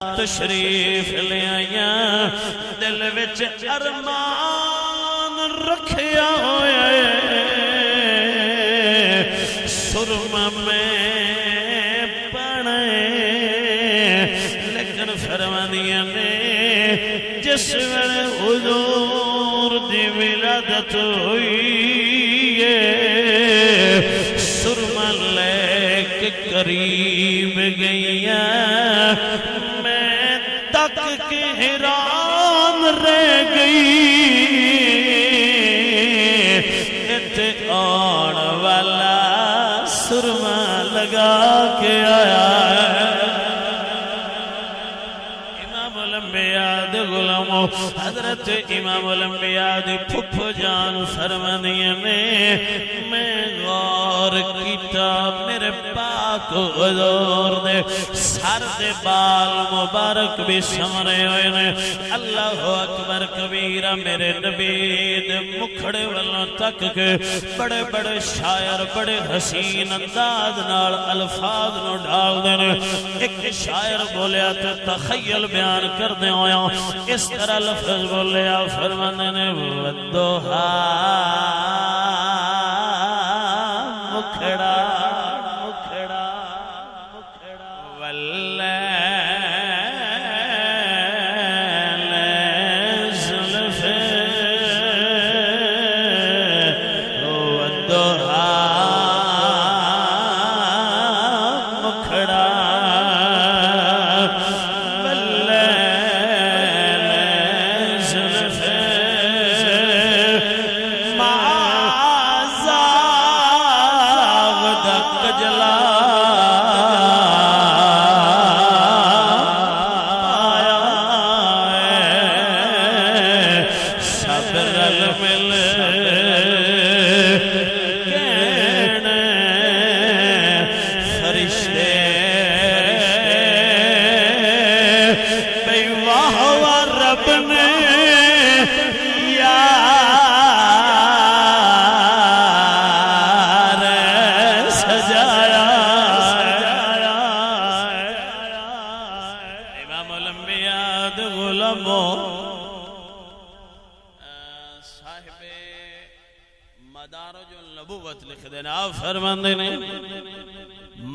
تشریف لے آیا دل وچ ارمان رکھیا ہوئے سرما میں پڑے لیکن فرمانیاں نے جس ویلے حضور دی ولادت ہوئی سرما لے کے قریب گئیاں تک کے حیران رہ گئی اتھے آن والا سرما لگا کے آیا امام الانبیاء دے غلاموں حضرت امام الانبیاء دی پھپھ جان فرمانیاں نے میں غور کیتا میرے پاک حضور دے سر دے بال مبارک بھی سمرے ہوئے نے اللہ اکبر کبیرہ میرے نبی دے مکھڑے والوں تک کے بڑے بڑے شاعر بڑے حسین انداز نال الفاظ نو ڈال دینے ایک شاعر بولیا تو تخیل بیان کر دے ہویا اس طرح لفظ بولیا فرمانے نے ودوہا مکھڑا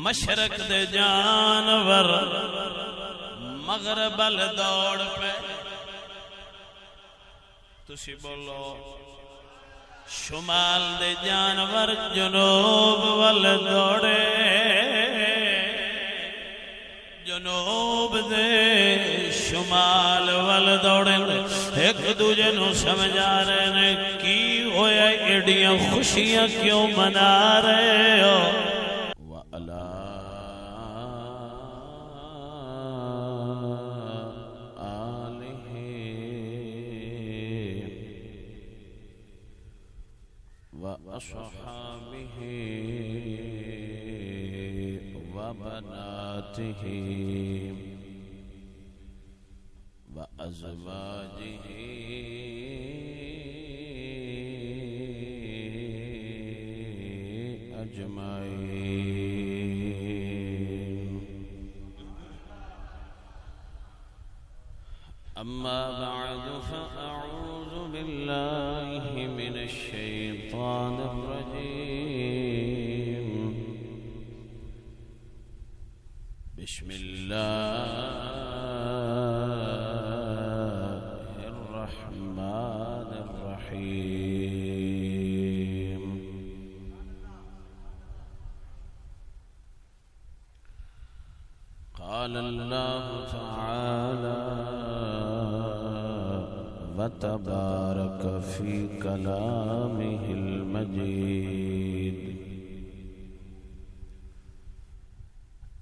مشرق دے جانور مغرب ال دوڑ پہ تسی بولو شمال دے جانور جنوب وال دوڑے جنوب دے شمال وال دوڑے ایک دوجے نو سمجھا رہے نے کی ہویا ایڈیاں خوشیاں کیوں منا رہے ہو وأصحابه وبناته وأزواجه أجمعين أما بعد فأعوذ بالله من الشيطان الرجيم بسم الله الرحمن الرحيم قال الله تعالى وتبارك في كلامه المجيد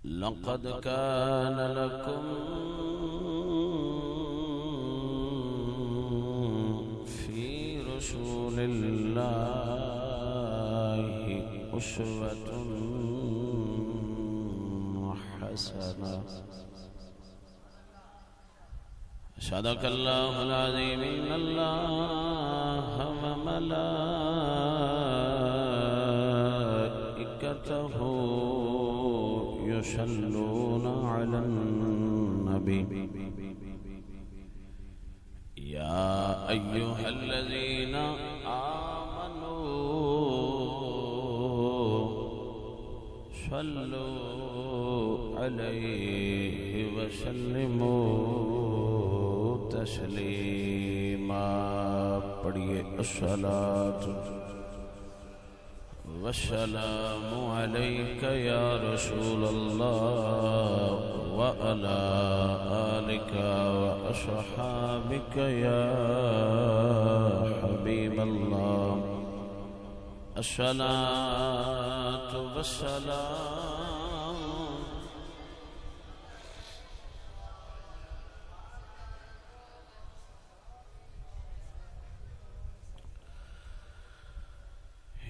لقد كان لكم في رسول الله أسوة حسنة صدق الله العظيم إن الله وملائكته يصلون على النبي النبي يا أيها الذين آمنوا صلوا عليه وسلموا تسليما پڑھیے الصلاة والسلام عليك يا رسول الله وعلى آلك وأصحابك يا حبيب الله الصلاة والسلام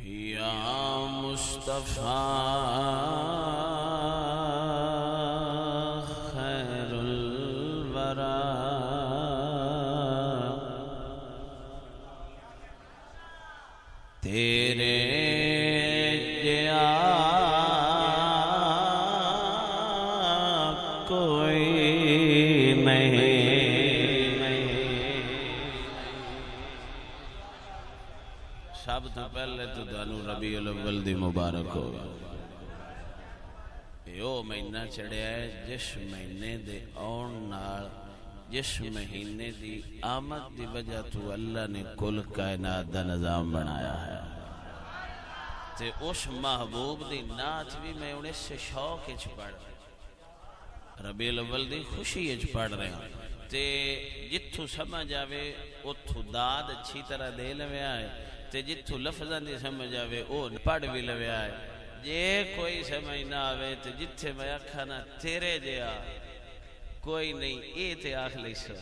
يا مصطفى خير الورى تیرے جیا کوئی نہیں سب تو پہلے تو دانو ربیع الاول دی مبارک ہو یو مہینہ چڑھیا ہے جس مہینے دے آن نال جس مہینے دی آمد دی وجہ تو اللہ نے کل کائنات دا نظام بنایا ہے تے اس محبوب دی نعت بھی میں انہیں سے شوق اچ پڑھ ربیع الاول دی خوشی اچ پڑھ رہے ہیں تے جتھو سمجھ آوے اتھو داد اچھی طرح دے لوے آئے تے جتھو لفظاں دی سمجھ آوے او پڑھ بھی لوے آئے جے کوئی سمجھ نہ آوے تے جتھے میں آکھانا تیرے جیا کوئی نہیں اے تے آخ لئی سو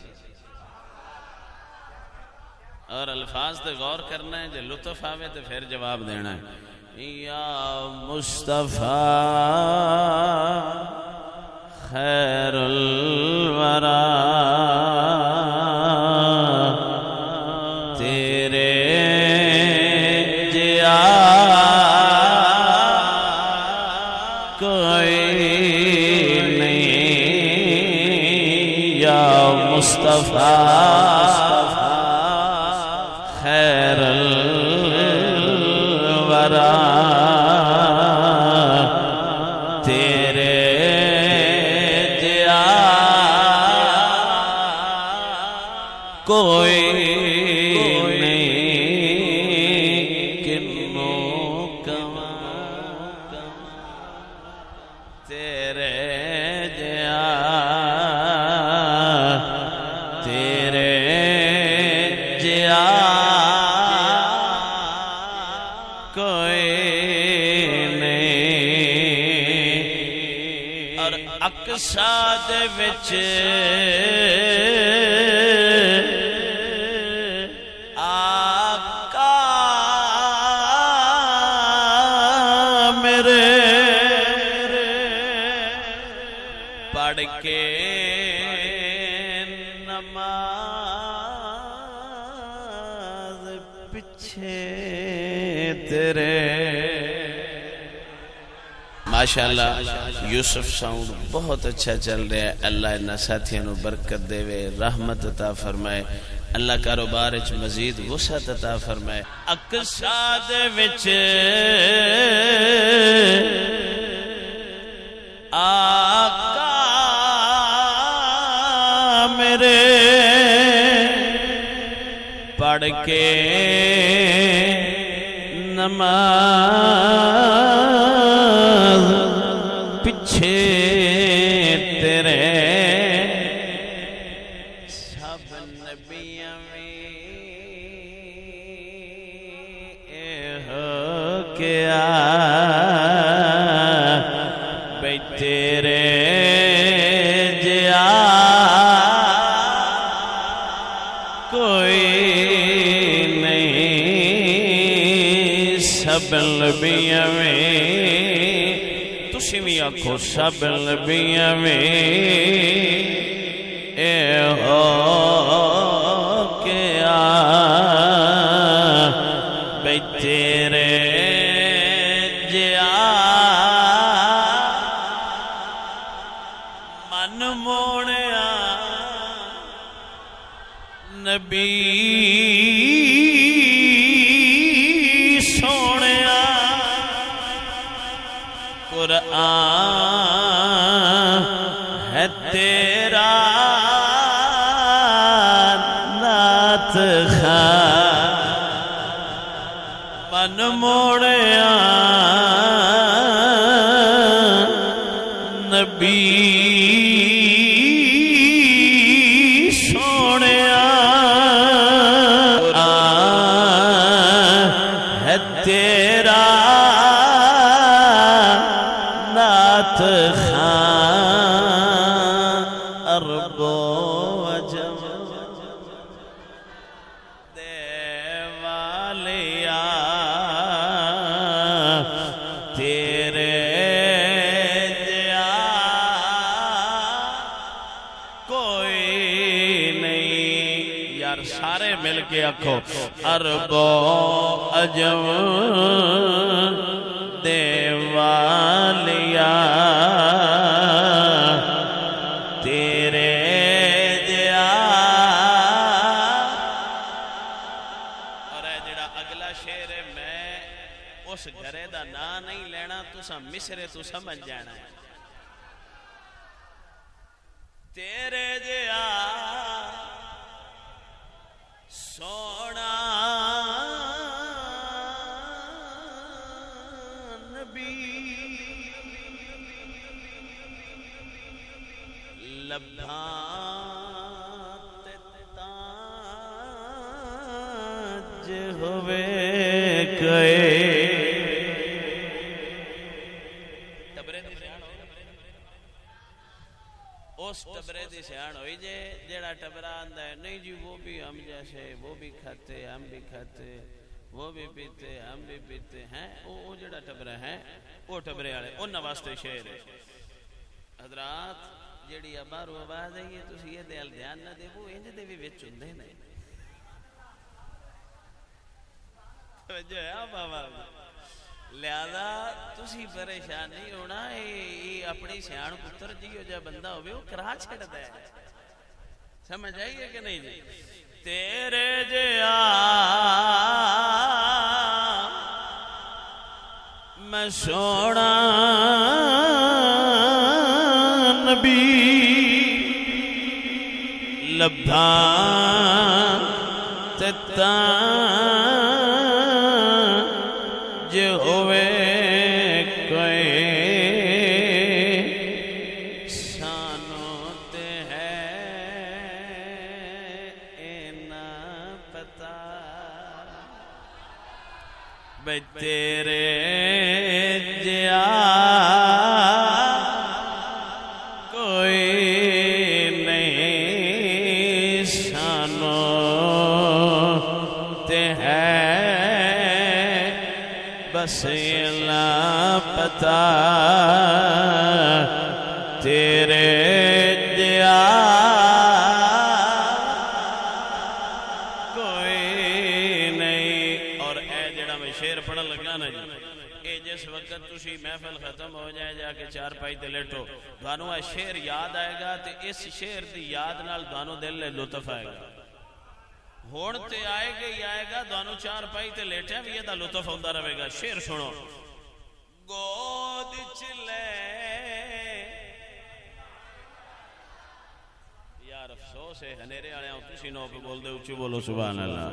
اور الفاظ تے غور کرنا ہے جو لطف آوے تے پھر جواب دینا ہے یا مصطفیٰ خیر الورى تیرے جیا کوئی مصطفیٰ خیر الورى تیرے جیا کوئی نہیں کنوں کما تیرے جیا اقصاد وچ آقا میرے پڑھ کے نماز پیچھے تیرے ماشاءاللہ یوسف ساؤنڈ بہت اچھا چل رہا ہے اللہ انہا ساتھیاں نو برکت دے وے رحمت عطا فرمائے اللہ کاروبار اچھ مزید وسعت عطا فرمائے اقصاد وچ آقا میرے پڑھ کے نماز پچھے تیرے سب نبیوں میں ہو کیا بھئی تیرے جیا کوئی نہیں سب نبیوں میں تُسیمی آنکھو سب نبیوں میں اے ہو کیا بھئی تیرے جیا من موڑیا نبی سونیا قرآن ہے تیرا نعت خواں من موڑیا نبی سونیا ہے تیرا نعت خواں عرب و عجم دیوالیا تیرے جیا کوئی نہیں. یار سارے مل کے آکھو عرب و عجم دیوالیا تیرے جیا. اور اے جڑا اگلا شعر ہے میں اس گھرے دا نا نہیں لینا تسا مصرے تو سمجھ جانا ہے. تیرے جیا سونا نبی لبھاں تے تاج ہوئے کئے. ٹبرے دی سیاح اس ٹبرے دی سیاح ہوئی جے جیڑا ٹبرہ آندہ ہے نہیں جی وہ بھی ہم جیسے وہ بھی کھاتے ہم بھی کھاتے وہ بھی پیتے ہم بھی پیتے ہیں. وہ جڑا ٹبرہ ہے وہ ٹبرے آلے ان واسطے شعر ہے. حضرات جیڑی ابارو آواز ہے یہ تسی یہ دیال دھیان نہ دے وہ انج دے بھی وچ ہوندے نہیں. توجہ ہے آپ آواز لہذا تسی پریشان نہیں ہونا. یہ اپنی سیاح پتر جی ہو جا بندہ ہوئے وہ کرا چھڑتا ہے. سمجھ آئیے کہ نہیں جی. تیرے جیا میں سونا نبی لبھاں تے تاج ہوئے کوئی سانوں تے ہے اینا پتا بھئی تیرے جیا کوئی نہیں سانوں تے ہے بس اینا پتا تیرے جیا کوئی نہیں. اور اے جڑا میں شعر پڑھن لگا نا جی اے جس وقت تسی محفل ختم ہو جائے جا کے چار پائی تے لیٹو دوانو اے شعر یاد آئے گا تے اس شعر دی یاد نال دوانو دل لے لطف آئے گا. ہون تے آئے گا ہی آئے گا دوانو چار پائی تے لیٹے بھی یہ دا لطف ہوندہ رہے گا. شعر سنو. گود چلے یار افسوس ہے ہنیرے آنے آؤں تسی نو پہ بول دے اچھی بولو سبحان اللہ.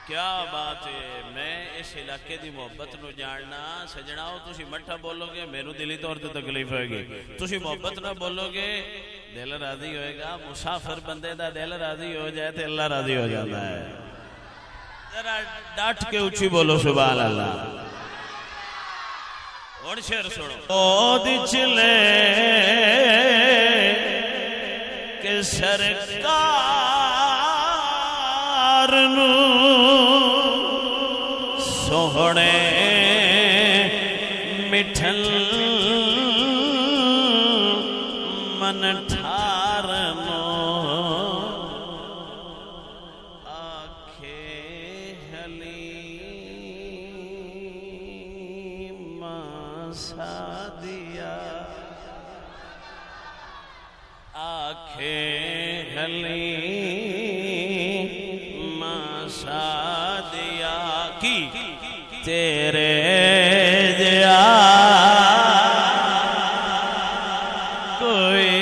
کیا بات ہے. میں اس علاقے دی محبت نو جاننا سجناؤ تسی مٹھا بولو گے میرے دلی طور تے تکلیف ہوئے گی. تسی محبت نہ بولو گے دل راضی ہوئے گا. مسافر بندے دا دل راضی ہو جائے تے اللہ راضی ہو جاتا ہے. ذرا ڈاٹ کے اچھی بولو سبحان اللہ. اور شعر سنو. او چلے کہ سرکار نو سوہنے مٹھل من ٹھارنو آکھے حلیم سادیا آنکھیں حلیم سعدیہ کی تیرے جیا کوئی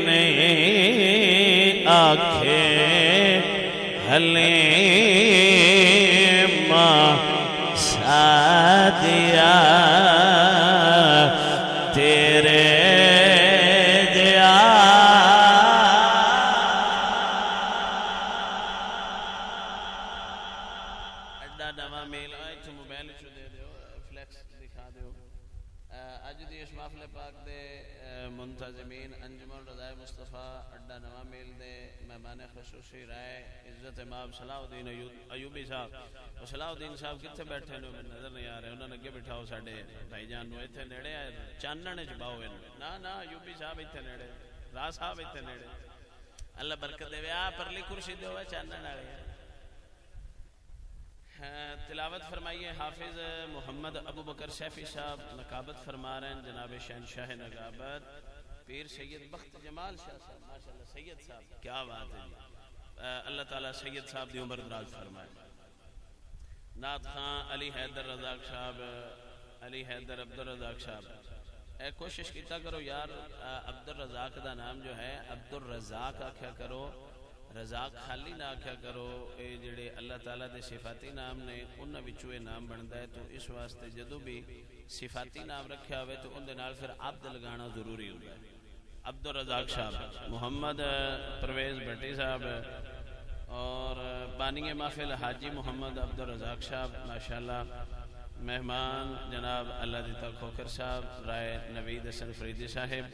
نہیں، آنکھیں حلیم سعدیہ تیرے منتظمین انجمن رضائے مصطفیٰ اڈا نواں میل دے مہمان خصوصی رائے عزت امام صلاح الدین ایوبی صاحب. صلاح الدین صاحب کتنے بیٹھے نے نظر نہیں آ رہے، انہوں نے اگے بٹھاؤ ساڈے بھائی جان نو ایتھے نیڑے چانن وچ باؤ نا ایوبی صاحب ایتھے نیڑے، راہ صاحب ایتھے نیڑے، اللہ برکت دے. آ پرلی کرسی دے ہوئے چانن والے. تلاوت فرمائیے حافظ محمد ابو بکر سیفی صاحب نقابت فرما رہے ہیں. جناب شہنشاہ نقابت پیر سید بخت جمال شاہ صاحب، ماشاءاللہ سید صاحب کیا بات ہے جی. اللہ تعالیٰ سید صاحب دی عمر دراز فرمائے. نعت خان علی حیدر رزاق صاحب، علی حیدر عبد الرزاق صاحب. کوشش کیتا کرو یار عبد الرزاق دا نام جو ہے عبد الرزاق آکھیا کرو، رزاق خالی نہ آکھیا کرو. اے جڑے اللہ تعالیٰ دے صفاتی نام نے انہاں وچوں اے نام بندا ہے، تو اس واسطے جدوں بھی صفاتی نام رکھیا ہوئے تو ان دے نال پھر عبد لگانا ضروری ہوتا ہے. عبد الرزاق صاحب، محمد پرویز بھٹی صاحب اور بانی محفل حاجی محمد عبد الرزاق صاحب ماشاءاللہ. مہمان جناب اللہ دیتا کھوکر صاحب، رائے نوید حسن فریدی صاحب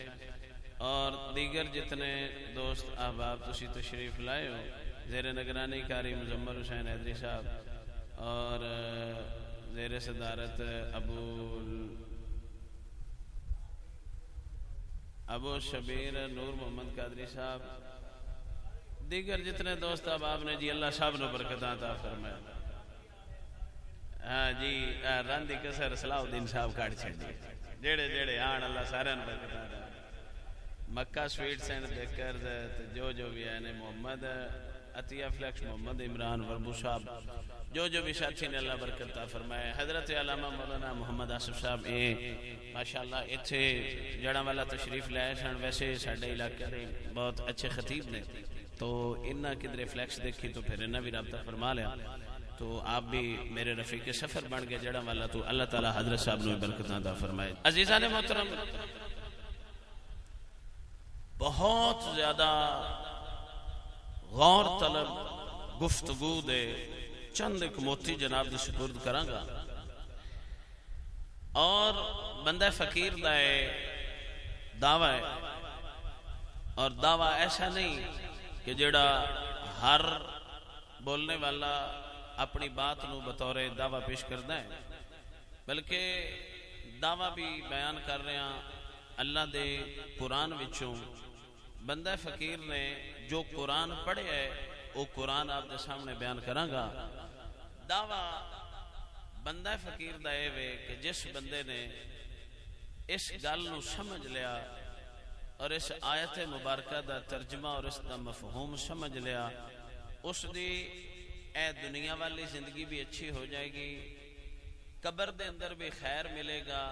اور دیگر جتنے دوست احباب تسی تشریف لائے ہو. زیر نگرانی کاری مزمر حسین حیدری صاحب اور زیر صدارت ابو شبیر نور محمد قادری صاحب، دیگر جتنے دوست احباب نے جی اللہ صاحب نے برکت عطا فرمائے. ہاں جی راندی کسر صلاح الدین صاحب کاٹ چھڑی جڑے جڑے آن اللہ سارے نے برکت عطا. مکہ سویٹس اینڈ بیکرز جو بھی ہے محمد عطیہ فلیکس، محمد عمران وربو صاحب، جو بھی ساتھی نے اللہ برکت عطا فرمائے. حضرت علامہ مولانا محمد آصف صاحب ماشاءاللہ اتھے جڑاں والا تشریف لائے سن. ویسے ساڈے علاقے دے بہت اچھے خطیب نے، تو انہاں کدھر فلیکس دیکھی تو پھر انہاں بھی رابطہ فرما لیا. تو آپ بھی میرے رفیق سفر بن گئے جڑاں والا، تو اللہ تعالیٰ حضرت صاحب نے برکت عطا فرمائے. عزیزان محترم، بہت زیادہ غور طلب گفتگو دے چند ایک موتی جناب دے سپرد کراں گا. اور بندہ فقیر دا دعویٰ ہے، اور دعویٰ ایسا نہیں کہ جڑا ہر بولنے والا اپنی بات نو بطور دعویٰ پیش کرنا ہے، بلکہ دعویٰ بھی بیان کر رہے ہیں اللہ دے قرآن وچوں. بندہ فقیر نے جو قرآن پڑھے ہے وہ قرآن آپ دے سامنے بیان کراں گا. دعویٰ بندہ فقیر دا اے وے کہ جس بندے نے اس گل نو سمجھ لیا اور اس آیت مبارکہ دا ترجمہ اور اس دا مفہوم سمجھ لیا، اس دی اے دنیا والی زندگی بھی اچھی ہو جائے گی، قبر دے اندر بھی خیر ملے گا،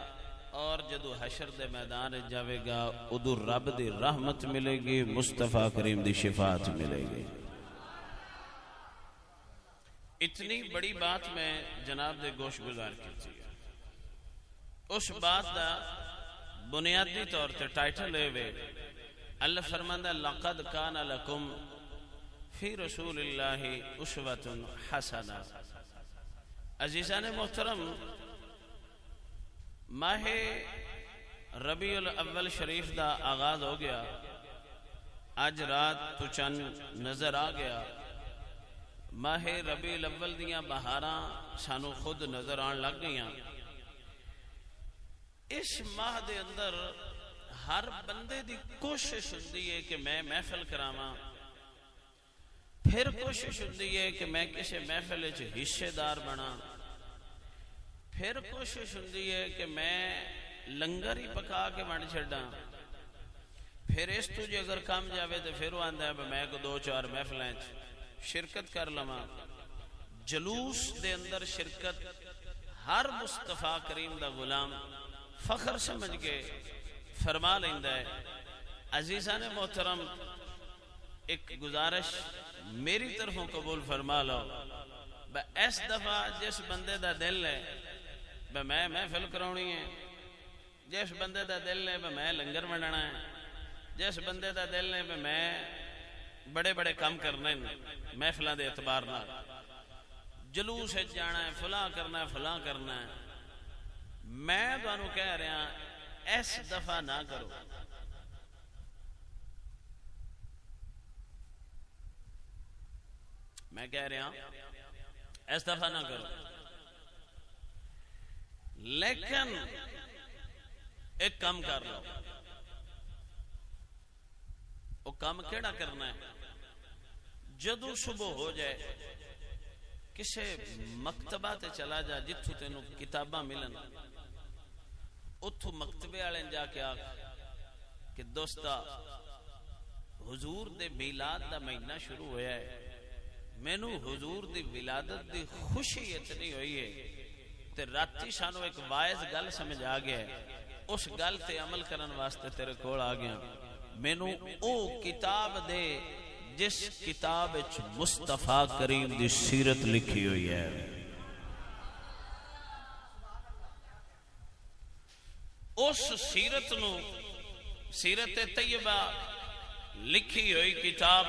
اور جدو حشر دے میدان جاوے گا ادھر رب دی رحمت ملے گی، مصطفیٰ کریم دی شفاعت ملے گی. اتنی بڑی بات میں جناب دے گوش گزار کی تھی. اس بات دا بنیادی طور تے ٹائٹل ہے وے اللہ فرماندا لقد کان لکم فی رسول اللہ اسوۃ حسنہ. عزیزان محترم، ماہ ربیع الاول شریف دا آغاز ہو گیا. آج رات تو چند نظر آ گیا. ماہ ربیع الاول دیاں بہاراں سانو خود نظر آن لگ گئیاں. اس ماہ دے اندر ہر بندے دی کوشش ہوندی ہے کہ میں محفل کراواں، پھر کوشش ہوندی ہے کہ میں کسی محفل وچ حصے دار بنا، پھر کوشش ہوندی ہے کہ میں لنگر ہی پکا کے بن چھڑاں، پھر اس تو جی اگر کام جاوے تو پھر وہ آندہ ہے میں کو 2-4 محفلیں شرکت کر لما. جلوس دے اندر شرکت ہر مصطفیٰ کریم دا غلام فخر سمجھ کے فرما لیندہ ہے. عزیزان محترم ایک گزارش میری طرفوں قبول فرما لو. اس دفعہ جس بندے دا دل ہے میں محفل کرونی ہے, جس بندے دا دل ہے میں لنگر منڈنا ہے, جس بندے دا دل ہے میں بڑے بڑے کام کرنے محفلوں دے اعتبار نہ جلوس جانا ہے فلاں کرنا ہے فلاں کرنا ہے, میں تانوں کہہ رہا اس دفعہ نہ کرو. میں کہہ رہا اس دفعہ نہ کرو, لیکن ایک کام کر لو. وہ کام کیڑا کرنا ہے؟ جدو صبح ہو جائے کسے مکتبہ تے چلا جا جتھو تینوں کتاباں ملن, اتھو مکتبے والے جا کے آ کہ دوستا حضور دے میلاد دا مہینہ شروع ہویا ہے, مینو حضور دی ولادت دی خوشی اتنی ہوئی ہے تے راتی سانو ایک وائز گل سمجھ آ گیا ہے, اس گل تے عمل کرن واسطے تیرے کول آ گیا. مینو او کتاب دے جس کتاب وچ مصطفیٰ کریم دی سیرت لکھی ہوئی ہے. اس سیرت نو سیرت طیبہ لکھی ہوئی کتاب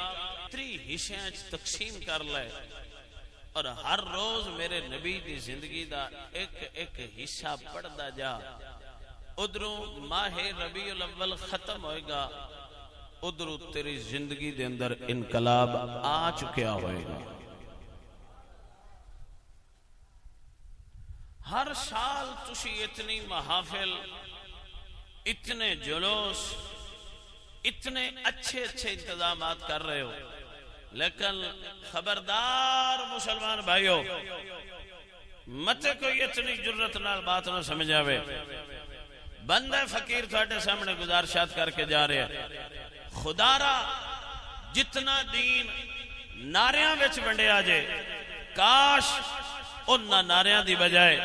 3 حصوں تقسیم کر لے اور ہر روز میرے نبی دی زندگی دا ایک ایک حصہ پڑھدا جا. ادھروں ماہ ربیع الاول ختم ہوئے گا, ادھروں تیری زندگی دے اندر انقلاب آ چکیا ہوئے گا. ہر سال تسی اتنی محافل, اتنے جلوس, اتنے اچھے اچھے انتظامات کر رہے ہو, لیکن خبردار مسلمان بھائیو مت کوئی اتنی جرت نال بات نہ سمجھ آوے. بندہ فقیر تھوڑے سامنے گزارشات کر کے جا رہے ہیں, خدا را جتنا دین ناریاں وچ ونڈیا جے, کاش انہاں ناریاں دی بجائے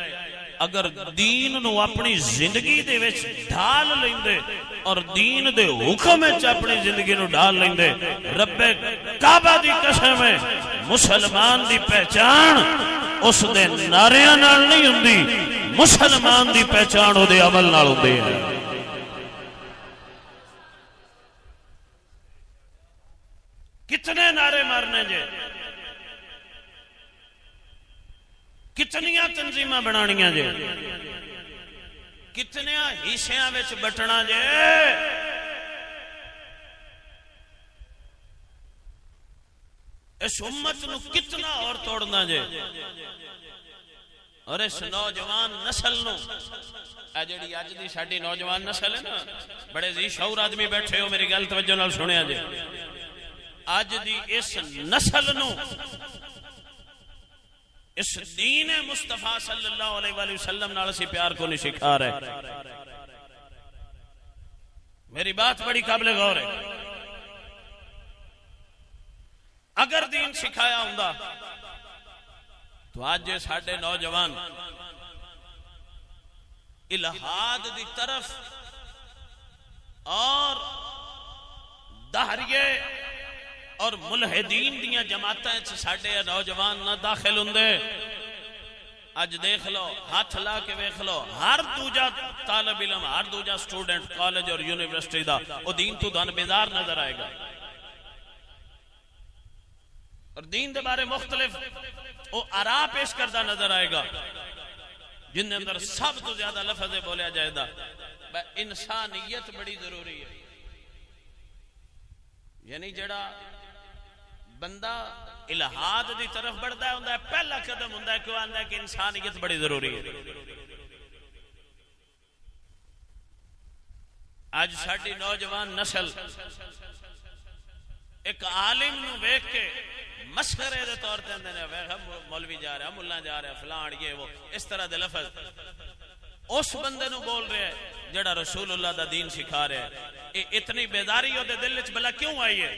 اگر دین نو اپنی زندگی دے وچ ڈھال لیندے اور دین دے حکم وچ اپنی زندگی نو ڈھال لیندے, رب کعبہ دی قسم ہے مسلمان دی پہچان اس دے ناریاں نال نہیں ہوندی, مسلمان دی پہچان او دے عمل نال ہوندی ہے. کتنے نعرے مارنے جے, کتنیاں تنظیمہ بنانیاں جے, کتنیاں حصیاں وچ بٹنا جے. اس امت نو کتنا اور توڑنا جے. اور اس نوجوان نسل نو, اے جڑی اج دی ساڈی نوجوان نسل ہے نا, بڑے ذی شعور آدمی بیٹھے ہو, میری گل توجہ نال سنیا جے. آج دی اس نسل نو اس دین مصطفیٰ صلی اللہ علیہ وآلہ وسلم نال اسی پیار کو نہیں سکھا رہے. میری بات بڑی قابل غور ہے. اگر دین سکھایا ہوندا تو آج ساڈے نوجوان الہاد دی طرف اور دہریے اور ملحدین دیاں جماعتیں ساڈے نوجوان نہ داخل ہوندے. اج دیکھ لو, ہاتھ لا کے دیکھ لو, ہر دوجا طالب علم, ہر دوجا سٹوڈنٹ کالج اور یونیورسٹی دا او دین تو دن بیدار نظر آئے گا, اور دین دے بارے مختلف او آراء پیش کردہ نظر آئے گا, جن اندر سب تو زیادہ لفظ بولیا جائے دا انسانیت بڑی ضروری ہے. یعنی جڑا بندہ الہاد دی طرف بڑھتا ہے, پہلا قدم ہوتا ہے کہ وہ آندا ہے کہ انسانیت بڑی ضروری ہے. آج ساڈی نوجوان نسل ایک عالم نو دیکھ کے مسخرے دے طور تے اندے نے مولوی جا رہا, ملا جا رہا, فلان یہ وہ, اس طرح دے لفظ اس بندے نو بول رہے ہیں جڑا رسول اللہ دا دین سکھا رہے ہیں. اتنی بیداری ہو دے دل وچ بلا کیوں آئی ہے؟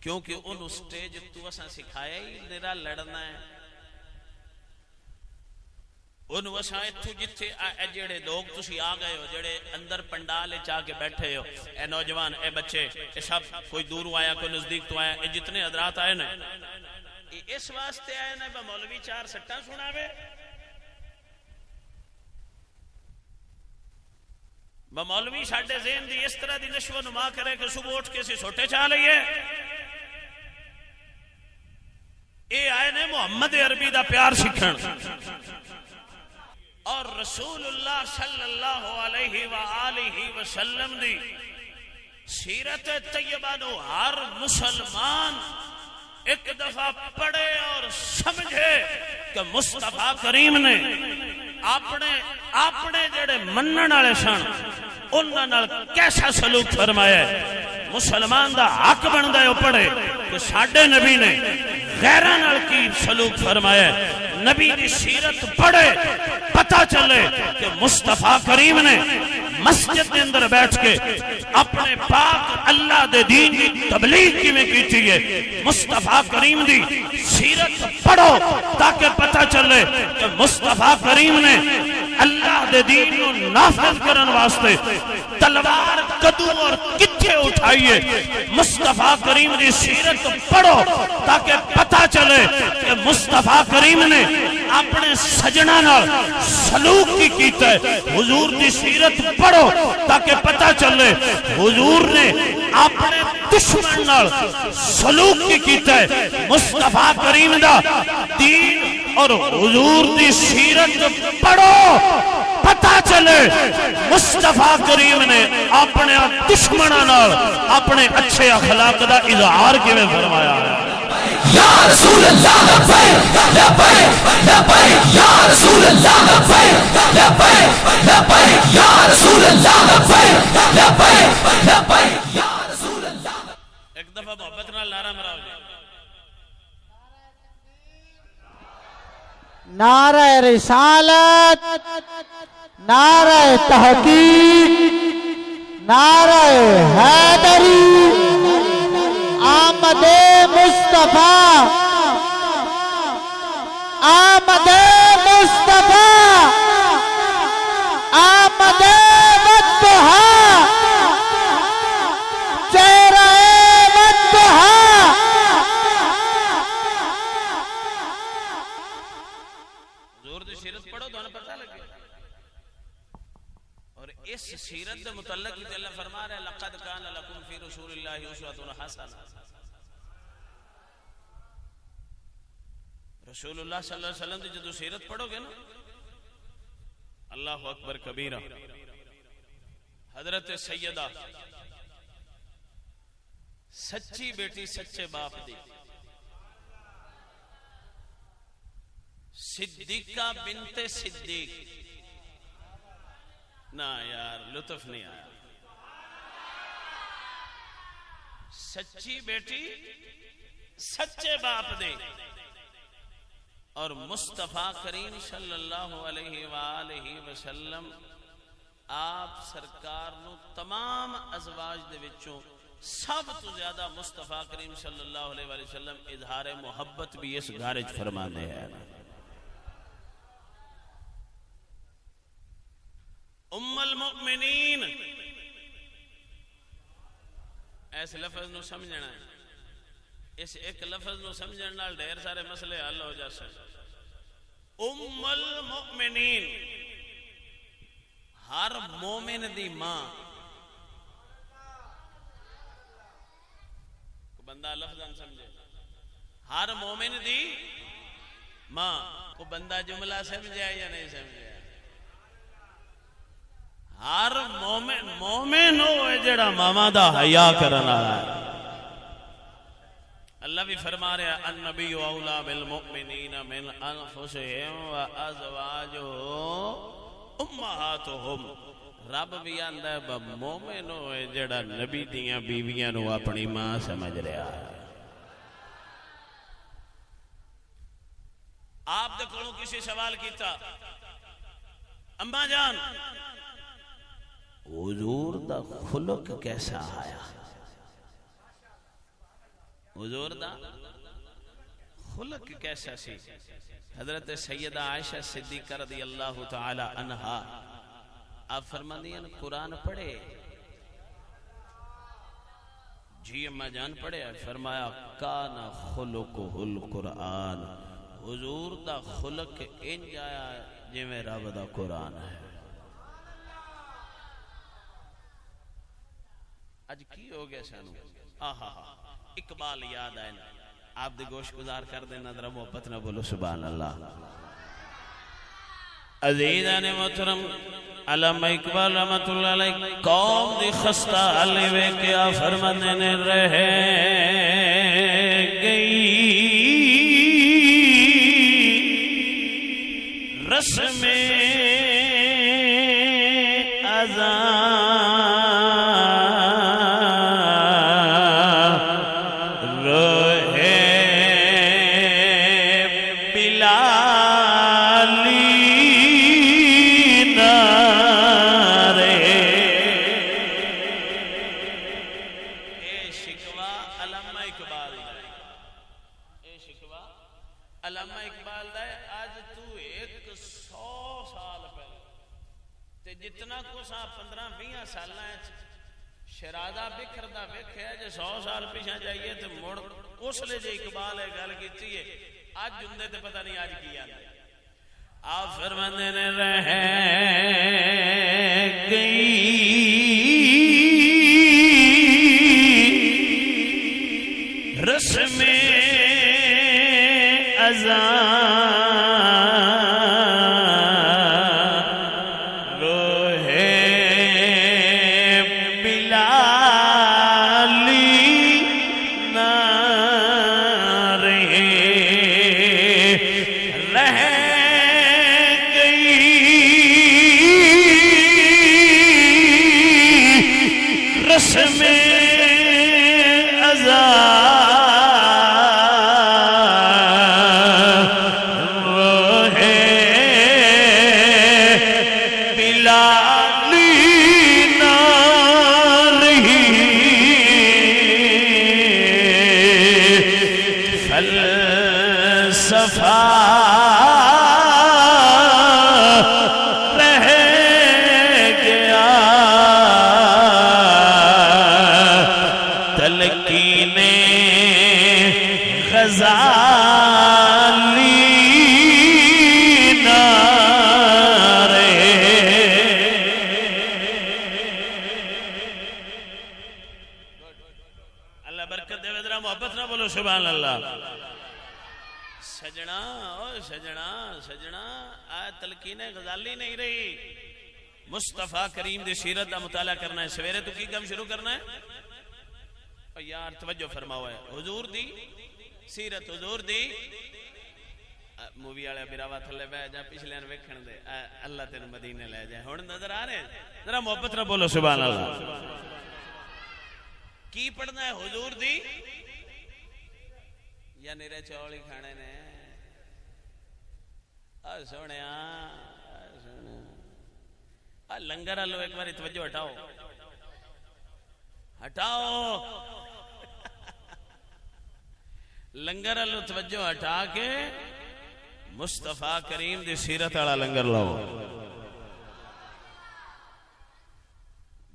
کیونکہ انہوں سٹیج تو اساں سکھایا ہی نرا لڑنا ہے. انہوں اساں اتھو جتھے جڑے لوگ تسی آ گئے ہو، جڑے اندر پنڈال چاہ کے بیٹھے ہو، اے نوجوان، اے بچے، اے سب کوئی دوروں آیا، کوئی نزدیک تو آیا، اے جتنے حضرات آئے نا، اس واسطے آئے نا با مولوی چار سٹا سناوے، با مولوی ساڑھے ذہن دی اس طرح دی نشو و نما کرے کہ صبح اٹھ کے سی سوٹے چاہ لئیے. اے آئے نے محمد عربی دا پیار سکھن اور رسول اللہ صلی اللہ علیہ وآلہ وسلم دی سیرت طیبہ نو ہر مسلمان ایک دفعہ پڑھے اور سمجھے کہ مصطفیٰ کریم نے اپنے جڑے منن والے سن انہاں نال کیسا سلوک فرمایا ہے. مسلمان دا حق بندا ہے او پڑھے کہ ساڈے نبی نے غیراں نال کی سلوک فرمایا ہے. نبی دی سیرت پڑھے پتہ چلے کہ مصطفیٰ کریم نے مسجد کے اندر بیٹھ کے اپنے پاک اللہ دے دین کی تبلیغ کی میں کیتی ہے. مصطفیٰ کریم دی سیرت پڑھو تاکہ پتہ چلے کہ مصطفیٰ کریم نے اللہ دے دین کو نافذ کرن واسطے تلوار کدو اور کتھے اٹھائیے. مصطفیٰ کریم دی سیرت پڑھو تاکہ پتہ چلے کہ مصطفیٰ کریم نے اپنے سجنہ نال سلوک کی کیتا ہے. حضور دی سیرت پڑھو تاکہ پتہ چلے حضور نے اپنے دشمن نال سلوک کی کیتا ہے. مصطفیٰ کریم دا دین اور حضور دی سیرت پڑھو پتہ چلے مصطفیٰ کریم نے اپنے دشمنوں نال اپنے اچھے اخلاق دا اظہار کیویں فرمایا ہے. یا رسول اللہ لبیک لبیک لبیک یا رسول اللہ لبیک لبیک لبیک یا رسول اللہ لبیک لبیک لبیک یا رسول اللہ. ایک دفعہ محبت نال نعرہ مراؤ جی. نعرہ رسالت، نعرہ تحقیق، نعرہ حیدری، آمد مصطفیٰ، آمد مصطفیٰ، آمد مدحہ، چہرہ مدحہ. حضور دی سیرت پڑھو تو انہیں پتہ لگے. اور اس سیرت دے متعلق بھی اللہ فرما رہا ہے لقد کان لکم فی رسول اللہ اسوۃ حسنہ. رسول اللہ صلی اللہ علیہ وسلم دی جدو سیرت پڑھو گے نا، اللہ اکبر کبیرہ. حضرت سیدہ سچی بیٹی سچے باپ دی صدیقہ بنت صدیق. نا یار لطف نہیں آیا. سچی بیٹی سچے باپ دے اور مصطفیٰ کریم صلی اللہ علیہ وآلہ وسلم آپ سرکار نو تمام ازواج دے وچوں سب تو زیادہ مصطفیٰ کریم صلی اللہ علیہ وآلہ وسلم اظہار محبت بھی اس گھارج فرمانے ہیں. ام المؤمنین اس لفظ نو سمجھنا ہے. اس ایک لفظ نو سمجھن نال ڈھیر سارے مسئلے حل ہو جا سکتے. ام المؤمنین ہر مومن دی ماں. بندہ لفظ نہ سمجھے. ہر مومن دی ماں. کو بندہ جملہ سمجھا یا نہیں سمجھا؟ ہر مومن ہو جڑا ماما دا حیا کرنا ہے. اللہ بھی فرما رہا ہے النبی اولا بالمؤمنین من انفسهم وازواجه امہاتهم. رب بھی آندا ہے مومن ہوئے جڑا نبی دیاں بیویاں نو اپنی ماں سمجھ رہا ہے. آپ دے کولوں کسی سوال کیتا اماں جان حضور دا خلق کیسا آیا، حضور دا خلق کیسا سی. حضرت سیدہ عائشہ صدیقہ رضی اللہ تعالی عنہا آپ فرماندی ہیں قرآن پڑھے جی اما جان پڑھے، فرمایا کان خلقہ القرآن، حضور دا خلق انج آیا جی میں رب دا قرآن ہے. اج کی ہو گیا سانو، آہا اقبال یاد آئے نا، آپ دی گوش گزار کر دینا، ذرا محبت نہ بولو سبحان اللہ. عزیزان محترم علامہ اقبال رحمت اللہ علیہ قوم دی خستہ حالی وے کیا فرماندے نے رہ گئی رسم اذان علامہ اقبال دا آج تو 100 سال پہلے تے جتنا کو سا 15-20 سالہ شرادہ بکھردہ ویکھیا جے 100 سال پیچھے جائیے تے مڑ اس لے جے اقبال ہے گل کیتی ہے آج جندے تے پتہ نہیں آج کی آندے. آپ فرماندے نے رہ گئی رسم سبحان اللہ. سجنا او سجنا سجنا آج تلقین غزالی نہیں رہی، مصطفیٰ کریم دی سیرت دا مطالعہ کرنا ہے. سویرے تو کی کم شروع کرنا ہے اور یار توجہ فرماؤ ہے حضور دی سیرت، حضور دی مووی والے براوا تھلے بہ جا پچھلے ویکھن دے اللہ تین مدینے لے جائے. ہن نظر آ رہے ذرا محبت نہ بولو سبحان اللہ. کی پڑھنا ہے حضور دی یا نیرے چول ہی کھانے نے؟ سونے لنگر آلو ایک بار توجہ ہٹاؤ ہٹاؤ لنگر آلو توجہ ہٹا کے مصطفیٰ کریم دی سیرت والا لنگر لاؤ.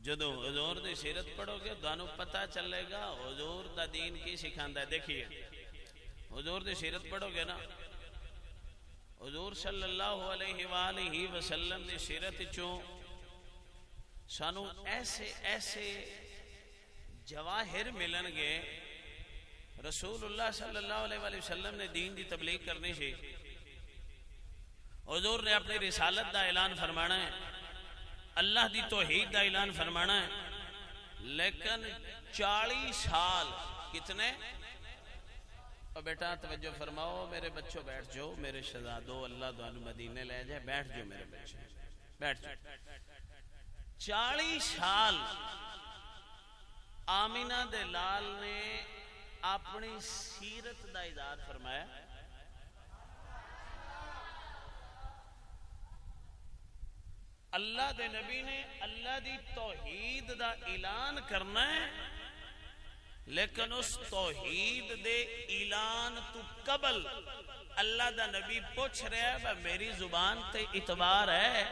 جدو حضور دی سیرت پڑھو گے دانو پتہ چلے گا حضور دا دین کی سکھاندہ ہے. دیکھیے حضور دی سیرت پڑھو گے نا، حضور صلی اللہ علیہ وآلہ وسلم دی سیرت چوں سانو ایسے ایسے جواہر ملن گے. رسول اللہ صلی اللہ علیہ وآلہ وسلم نے دین دی تبلیغ کرنی سی، حضور نے اپنی رسالت دا اعلان فرمانا ہے، اللہ دی توحید دا اعلان فرمانا ہے، لیکن 40 سال کتنے؟ اور بیٹا توجہ فرماؤ میرے بچوں، بیٹھ جاؤ میرے شہزادو، اللہ دعانو مدینے لے جائے، بیٹھ جاؤ میرے بچے بیٹھ جاؤ. 40 سال آمینہ دے لال نے اپنی سیرت دا اظہار فرمایا. اللہ دے نبی نے اللہ دی توحید دا اعلان کرنا ہے، لیکن اس توحید دے اعلان تو قبل اللہ دا نبی پوچھ رہا ہے بھئی میری زبان تے اعتبار ہے،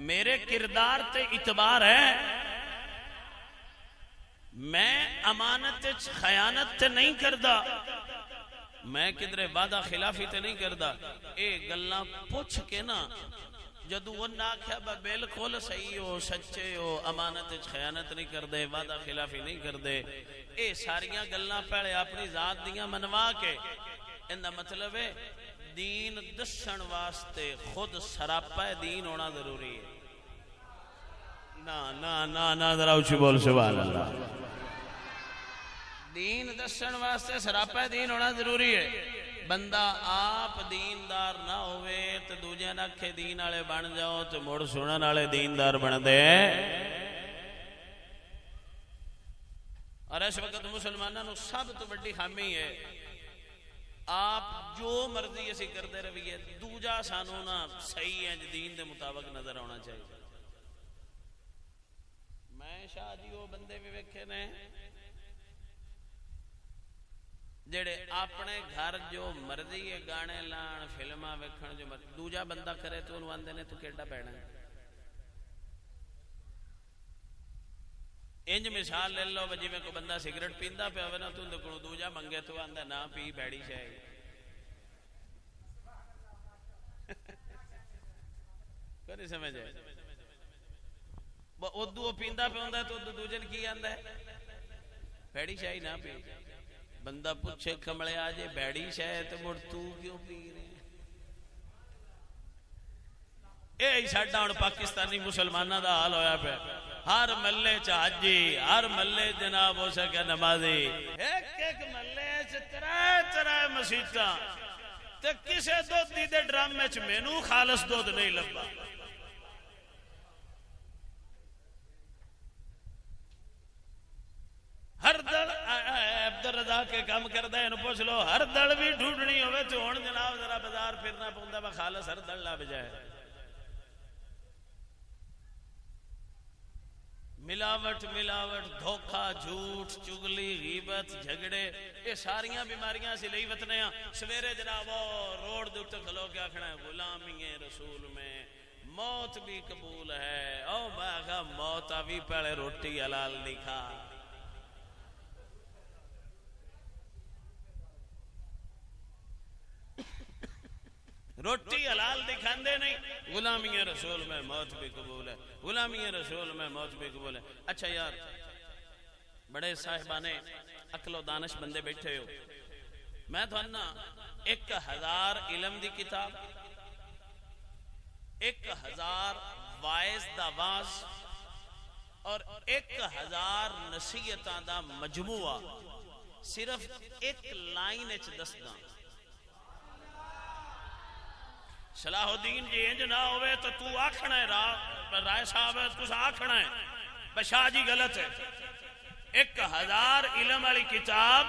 میرے کردار تے اعتبار ہے، میں امانت خیانت تے نہیں کردا، میں کدھر وعدہ خلافی تے نہیں کردا. اے گلاں پوچھ کے نا جدو وہ نہ آکھیا بالکل صحیح ہو، سچے ہو، امانت خیانت نہیں کردے، وعدہ خلافی نہیں کردے، اے ساریاں گلاں پہلے اپنی ذات دیاں منوا کے ان دا مطلب ہے دین دسن واسطے خود سراپا دین ہونا ضروری ہے. نا نا نا نا ذرا اونچی بول سبحان اللہ. دین دسن واسطے سراپا دین ہونا ضروری ہے. بندہ آپ دیندار نہ ہوئے تو دوجہ نہ کھے دین آلے بن جاؤ تو موڑ سنن آلے دیندار بن دے. اور اس وقت مسلمانوں سب تو بڑی خامی ہے آپ جو مرضی اسی کرتے رویے، دوجہ سانو نا صحیح ہے دین دے مطابق نظر آنا چاہیے. میں شاہ جی وہ بندے بھی ویکھے نے جڑے اپنے گھر جو مرضی ہے گانے لان فلماں ویکھن جو مرضی، دوجا بندہ کرے تو انہوں آندے نے تو کیڑا پینا ہے. انج مثال لے لو جی میں کو بندہ سگریٹ پیندا پیا ہوے نا تو کو دوجا منگے تو آندا نہ پی بیڑی شے. کوئی سمجھے ادو پیندا پیا ہوندا تو دوجے کی آندا ہے بیڑی شاہی نہ پی. بندہ پوچھے کملے آجے بیڑی شاہ تو مڑ تو کیوں پی رہے ہیں؟ اے ساڈا ہن پاکستانی مسلماناں دا حال ہویا پیا. ہر محلے چ حاجی، ہر محلے جناب ہو سکے نمازی، ایک ایک محلے چ ترے مسیتاں تے کسے دودھی دے ڈرم وچ مینوں خالص دودھ نہیں لبا. ہر دل عبدالرزاق کے کام کردا ہے انہوں پوچھ لو ہر دل بھی ڈھونڈنی ہوئے تو ہن جناب ذرا بازار پھرنا پوندا با خالص ہر دل لا بجائے. ملاوٹ دھوکا جھوٹ چگلی غیبت جھگڑے یہ ساریاں بیماریاں سے لئی وطنے ہیں. سویرے جناب روڈ دے اوپر کھلو کے آکھنا ہے غلامی رسول میں موت بھی قبول ہے. او میں کہا موت ابھی پہلے روٹی حلال نہیں کھا. روٹی حلال دکھاندے نہیں. غلامی رسول میں موت بھی قبول ہے، غلامی رسول میں موت بھی قبول ہے. اچھا یار بڑے صاحبانے عقل و دانش بندے بیٹھے ہو، میں تو نا 1000 علم دی کتاب، 1000 وائز دا واز اور 1000 نصیحتاں دا مجموعہ صرف ایک لائن اچ دسدا. صلاح الدین جی انج نہ ہوئے تو آکھنا ہے رائے صاحب ہے تو آکھنا ہے بشاہ جی غلط ہے. 1000 علم والی کتاب،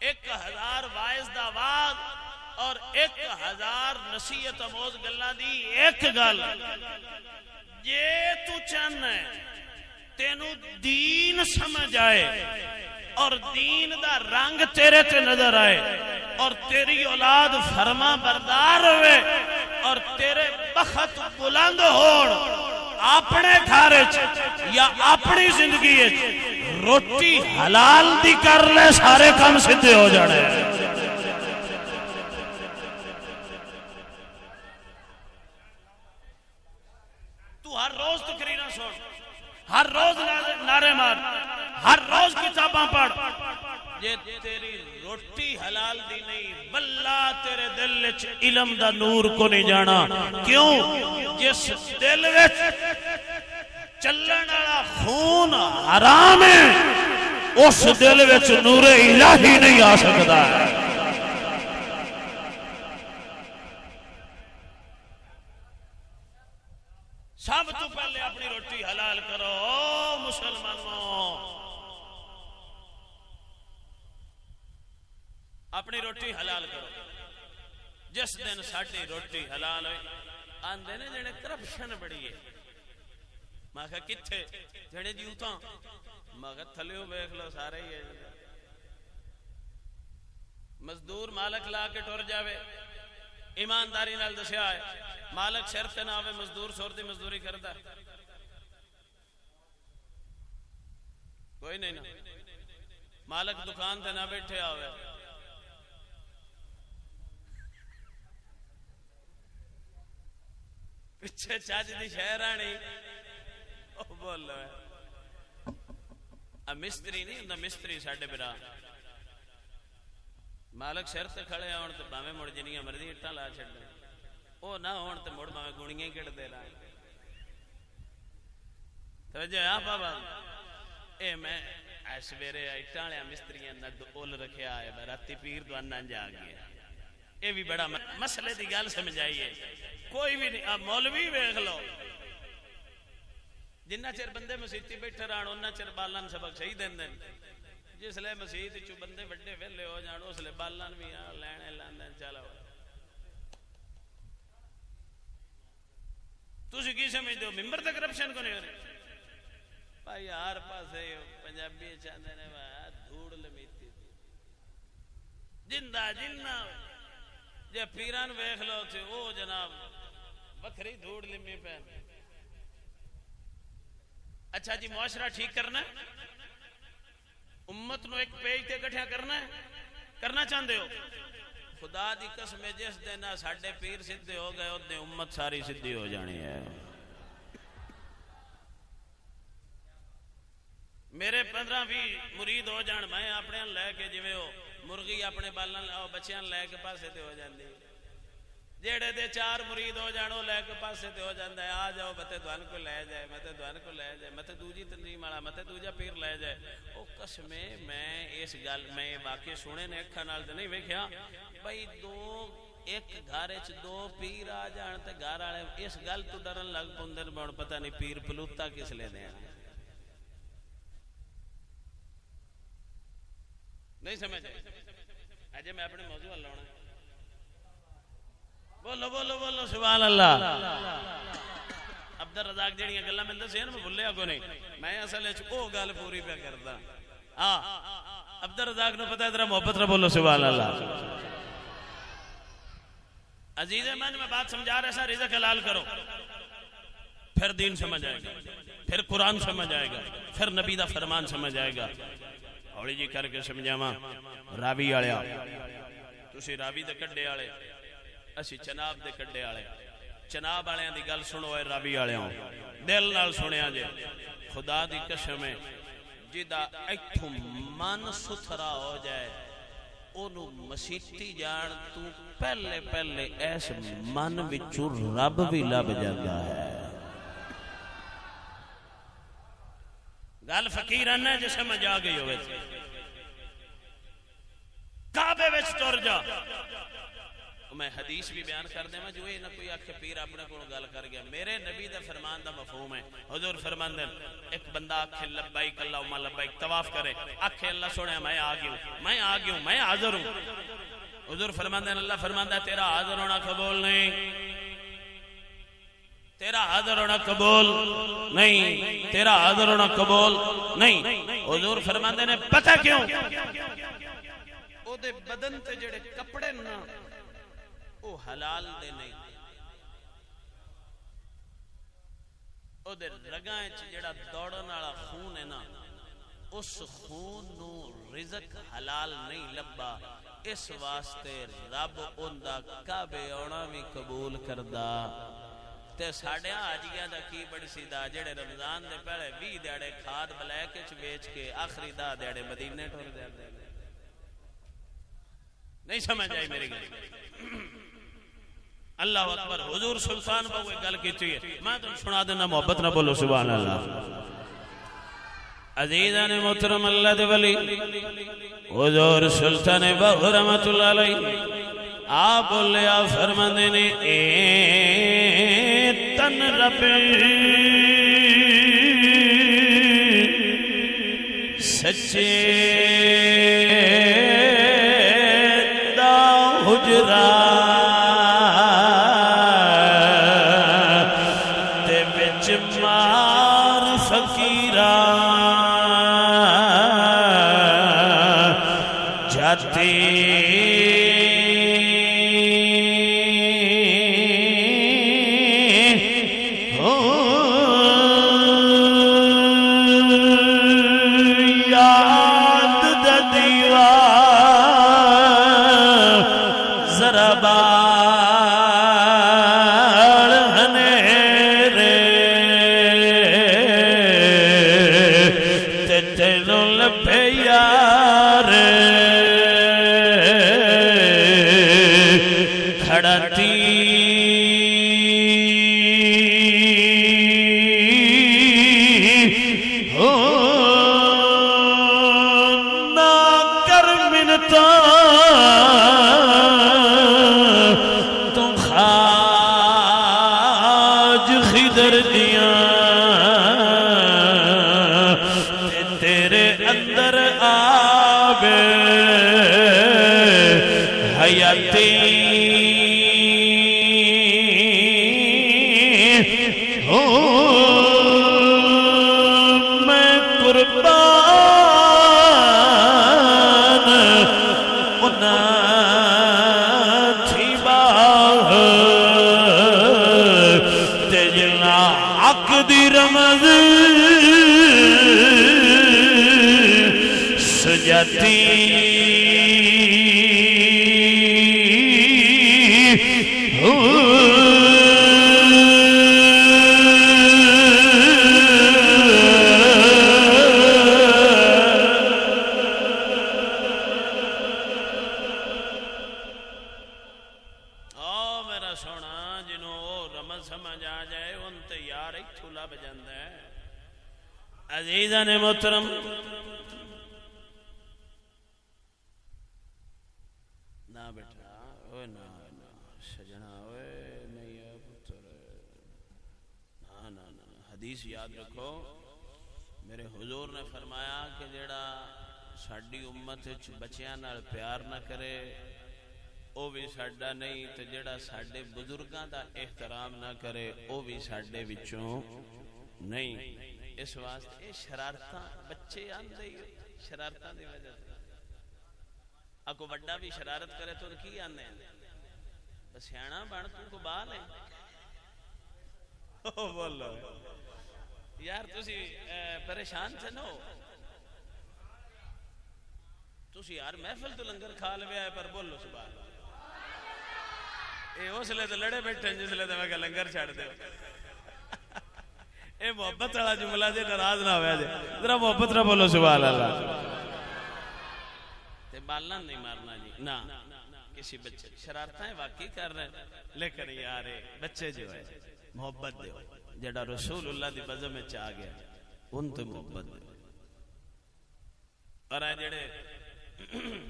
1000 وائز دا واز اور 1000 نصیحت آموز گلاں دی ایک گل جے تو چاہنا ہے تینوں دین سمجھ آئے اور دین دا رنگ تیرے تے نظر آئے اور تیری اولاد فرما بردار ہوئے اور تیرے بخت بلند ہون اپنے گھر یا اپنی زندگی روٹی حلال دی کر لے سارے کام سدھے ہو جانے. تو ہر روز تقریریں سن، ہر روز نعرے مار، ہر روز کتاباں پڑھ، یہ تیری روٹی حلال دی نہیں بلہ تیرے دل وچ علم دا نور کو نہیں جانا. کیوں؟ جس دل وچ چلن والا خون حرام ہے اس دل وچ نور الہی نہیں آ سکتا ہے. سب تو پہلے اپنی روٹی حلال کرو مسلمانوں، اپنی روٹی حلال کرو. جس دن ساڈی روٹی حلال ہوئی آندے نے جڑے کرپشن بڑی ہے میں کہا کتھے جڑے جی اتاں میں کہا تھلیو ویکھ لو سارے ہی ہے مزدور مالک لا کے ٹر جاوے ایمانداری نال دسیا ہے مالک شرط نہ ہوے مزدور سور دی مزدوری کردا کوئی نہیں نا مالک دکان تے نہ بیٹھے آوے پچھے چاچ دی شہرانی او بول رہا ہے مستری نہیں ہوندا مستری ساڈے برا مالک شرط کھڑے ہون تے باویں مڑ جنیاں مرضی اٹھاں لا چھڈن او نہ ہون تے مڑ باویں گونیاں ہی کڈدے رہن توجہ ہے بابا اے میں سویرے اٹھاں والے مستریاں نہ اول رکھیا ہے راتی پیر دوانا جا گیا اے بھی بڑا مسئلے دی گل سمجھائیے کوئی بھی نہیں مولوی ویکھ لو جنہ چر بندے مسیتی بیٹھے رہن اُنہ چر بالان سبق صحیح دین دین جس لئے مسیح چو بندے بڑے ویلے ہو جان اس لئے بالان بھی لینے لاندیں چلا ہو تُسی کی سمجھ دو ممبر تک کرپشن کو نہیں ہو رہی بھائی ہر پاسے پنجابی چاندے نے دھوڑ لمیتی جندہ جنہ جے پیران ویکھ لو تھے او جناب بکری دھوڑ لمی پہ اچھا جی معاشرہ ٹھیک کرنا ہے امت نو ایک پیج تے اکٹھا کرنا چاہندے ہو خدا دی قسم جس دن ساڈے پیر سدھے ہو گئے اس دن امت ساری سدھی ہو جانی ہے میرے 15-20 مرید ہو جان میں اپنے لے کے جویں ہو مرغی اپنے بالن بچیاں لے کے پاسے تے ہو جاندی جیڑے دے 4 مرید ہو جانو لے کے پاسے تے ہو جاندہ ہے آ جاؤ متے دوان کو لے جائے متے دوان کو لے جائے متے دوجی تنظیم والا متے دوجا پیر لے جائے او قسمیں میں اس گل میں واقعی سونے نے اکھاں نال تے نہیں ویکھیا بھائی ایک گھر وچ 2 پیر آ جان تے گھر والے اس گل تو ڈرن لگ پوندے نے پتہ نہیں پیر پلوتا کس لے دین نہیں سمجھ اجے میں اپنے موضوع ول لانا بولو بولو بولو سبحان اللہ عبد الرزاق جڑیاں گلاں میں دسیاں میں بھولیا کو نہیں میں اصل وچ او گل پوری پہ کردا ہاں عبد الرزاق نو پتہ ہے ذرا محبت نہ بولو سبحان اللہ عزیز من میں بات سمجھا رہا سا رزق حلال کرو پھر دین سمجھ آئے گا پھر قرآن سمجھ آئے گا پھر نبی دا فرمان سمجھ آئے گا ہولی جی کر کے سمجھاواں راوی والیا تسی راوی دے کڈے والے اسی چناب دے کڈے والے چناب والیاں دی گل سنو اے راوی والیاں دل نال سنیا جے خدا دی قسم ہے جدا ایتھوں من ستھرا ہو جائے اونوں مسیتی جان تو پہلے پہلے ایس من وچوں رب بھی لب جاتا ہے گل فقیرانہ جو سمجھ آ گئی ہوئے تھے کعبے وچ ٹر جا میں حدیث بھی بیان کر دیں جو یہ نہ کوئی آکھے پیر اپنے کو گل کر گیا میرے نبی دا فرمان دا مفہوم ہے حضور فرمان دیں ایک بندہ آکھے لبائک اللہم لبائک طواف کرے آکھے اللہ سوڑے میں آ گیا ہوں میں حاضر ہوں حضور فرمان دیں اللہ فرمان دیں تیرا حاضر ہونا قبول نہیں تیرا حاضر ہونا قبول نہیں تیرا حاضر ہونا قبول نہیں حضور فرمان دیں پتہ کیوں او دے بدن تے جڑے کپڑے نا او حلال دے نہیں او دے رگائیں جڑا دوڑن والا خون ہے نا اس خون نو رزق حلال نہیں لبا اس واسطے رب اوندا کعبے آنا بھی قبول کردا تے ساڈے حاجیاں دا کی بڑی سی دا جڑے رمضان دے پہلے 20 دیہڑے کھاد بلیک وچ بیچ کے آخری 10 دیہڑے مدینے ٹر جاندے نہیں سمجھ آئی میری گل اللہ اکبر حضور سلطان بہو گل کیتی ہے میں تم سنا دینا محبت نہ بولو سبحان اللہ عزیزان محترم اللہ دے ولی حضور سلطان بہو رحمت اللہ علیہ آپ بولیا فرماندے نے اے تن رب سچے دا حجرہ فقیرا جاتے عزیزان محترم نا بیٹا اوے نا سجنا اوے نہیں ہے پتر نا نا نا حدیث یاد رکھو میرے حضور نے فرمایا کہ جیڑا ساڈی امت وچ بچیاں نال پیار نہ کرے او بھی ساڈا نہیں تے جیڑا ساڈے بزرگاں دا احترام نہ کرے او بھی ساڈے وچوں نہیں اس واسطے شرارتاں بچے آندے شرارتاں دی وجہ سے اکو بڑا بھی شرارت کرے تو کی آنے بس سیاںا بن تو کو بال ہے بولو یار تسی پریشان سے نو تسی یار محفل تو لنگر کھا لے آئے پر بولو سبحان اللہ اے اس لئے تو لڑے بیٹھے جس لئے تو میں کہ لنگر چھاڑ دے اے محبت والا جملہ جے ناراض نہ ہویا جے ذرا محبت نہ بولو سبحان اللہ تے بالنا نہیں مارنا جی نا کسی بچے شرارتیں واقعی کر رہے ہیں لیکن یار بچے جو ہے محبت دے جڑا رسول اللہ دی بزم میں چاہ گیا ان تے محبت دے اور آئے جڑے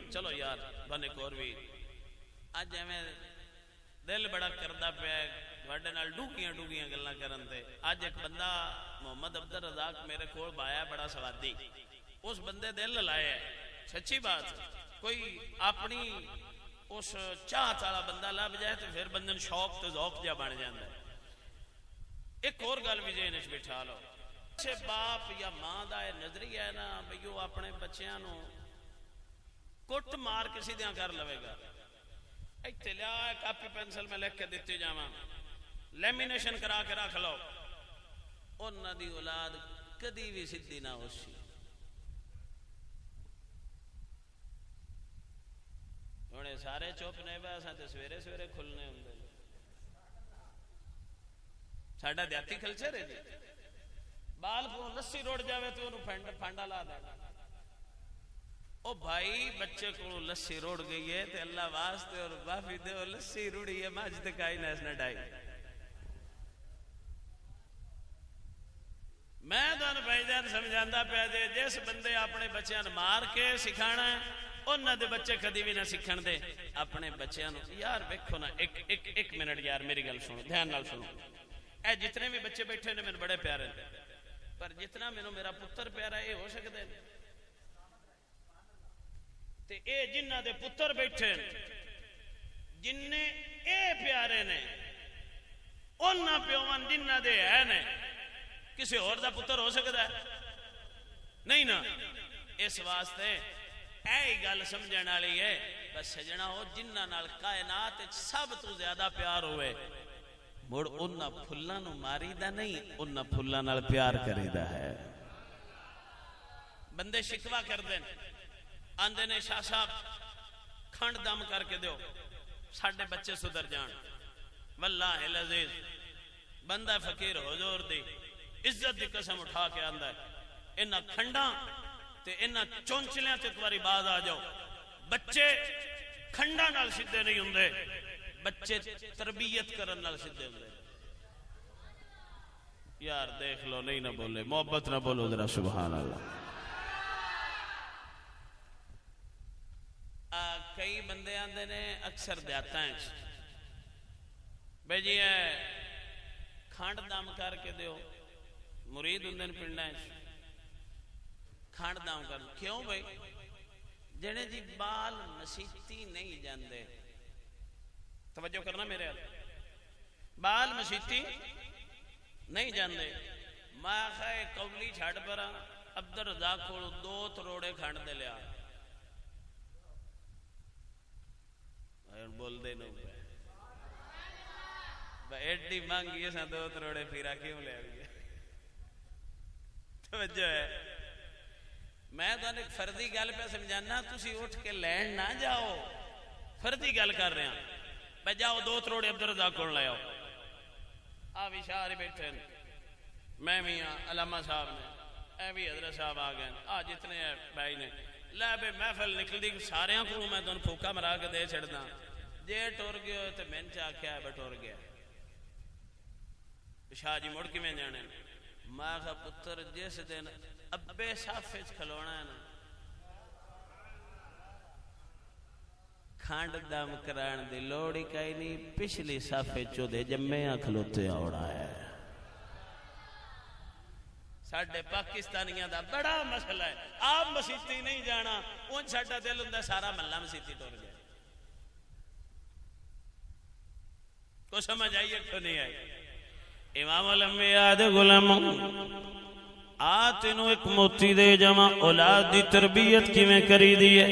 چلو یار بنے کور بھی آج ہمیں دل بڑا کردہ پہ ہے وڈے نال ڈوگیاں گلاں کرن تے اج ایک بندہ محمد عبد الرزاق میرے کول بایا بڑا سوادی اس بندے دل لائے سچی بات کوئی اپنی اس چاہت والا بندہ لب جائے تو پھر بندن شوق تے ذوق جا بن جاندا ہے ایک اور گل بھی ذہن وچ بٹھا لو اچھے باپ یا ماں دا نظریہ ہے نا بھئی وہ اپنے بچیاں نو کٹ مار کسی دیاں کر لوے گا ایتھے لیا کاپی پینسل میں لکھ کے دیتی جاواں لیمینیشن کرا کے رکھ لو انہاں دی اولاد کدی بھی سیدھی نہ ہو سی ہونے سارے چپ نے بے اساں تے سویرے سویرے کھلنے ہوندے ساڈا دیہاتی کلچر ہے جی بال کو لسی روڑ جاوے تو انہوں پھانڈا لا دے او بھائی بچے کو لسی روڑ گئی ہے تے اللہ واسطے اور بافی دے وہ لسی روڑی ہے ماج دکائی نہ اس نے ڈائی میں دون بھائی جان سمجھاندہ پہ دے جس بندے اپنے بچیاں مار کے سکھانا ہے انہاں دے بچے کدی بھی نہ سکھن دے اپنے بچیاں یار دیکھو نا ایک منٹ یار میری گل سنو دھیان نال سنو اے جتنے بھی بچے بیٹھے نے میں بڑے پیارے پر جتنا میں میرا پتر پیارا ہے ہو سکتے ہیں تے اے جنہ دے پتر بیٹھے جننے اے پیارے نے انہاں پیوان جنہ دے ہے نے کسی اور دا پتر ہو سکتا ہے نہیں نا اس واسطے اے گل سمجھن والی ہے بس سجنا ہو جنہاں نال کائنات وچ سب تو زیادہ پیار ہوئے مڑ انہاں پھلاں نو ماریدا نہیں انہاں پھلاں نال پیار کریدا ہے بندے شکوا کردے آندے نے شاہ صاحب کھنڈ دم کر کے دیو ساڈے بچے سدھر جان واللہ العزیز بندہ فقیر حضور دی عزت دی قسم اٹھا کے آندا ہے انہاں کھنڈاں تے انہاں چونچلیاں تے ایک باری باز آ جاؤ بچے کھنڈاں نال سیدھے نہیں ہوندے بچے تربیت کرن نال سیدھے ہوندے یار دیکھ لو نہیں نہ بولے محبت نہ بولو ذرا سبحان اللہ کئی بندے آندے نے اکثر دیاتا ہیں بھئی جی کھانڈ دام کر کے دیو مرید ہوندے نے پنڈا ہیں کھانڈ دام کر کیوں بھئی جنے جی بال مسیتی نہیں جاندے توجہ کرنا میرے بال مسیتی نہیں جاندے ماں خواہ قولی چھاڑ پرا عبدالرزاق کو 2 تروڑے کھانڈ دے لیا بول دے نو ایڈی مانگی ہے 2 تروڑے پھیرا کیوں لے آئیے توجہ ہے میں تو ایک فردی گل پہ سمجھانا تسی اٹھ کے لین نہ جاؤ فردی گل کر رہے ہیں بھائی جاؤ 2 تروڑے عبدالرزاق کو لے آؤ بھی شاہری بیٹھے میں بھی ہاں علامہ صاحب نے اے بھی حضرت صاحب آ گئے جتنے بھائی نے لے بے محفل نکل دی سارے کو میں تو پھوکا مرا کے دے چھڑنا جے ٹور گئے ہو تو میں نے چاکیا ہے بٹور گیا شاہ جی مڑ کی میں جانے ماں کا پتر جس دن ابے صافت کھلونا ہے نا کھانڈ دم کران دی لوڑی کئی نہیں پچھلی صافت چو دے جمعہ کھلوتے آوڑا ہے ساڑھے پاکستانیاں دا بڑا مسئلہ ہے آپ مسیتی نہیں جانا ان ساڑھا دل ہوں دا سارا ملہ مسیتی ٹور گیا کو سمجھ آئیے کو نہیں آئی امام الانبیاء دے غلام آتنو ایک موتی دے جمع اولاد دی تربیت کی میں کری دیئے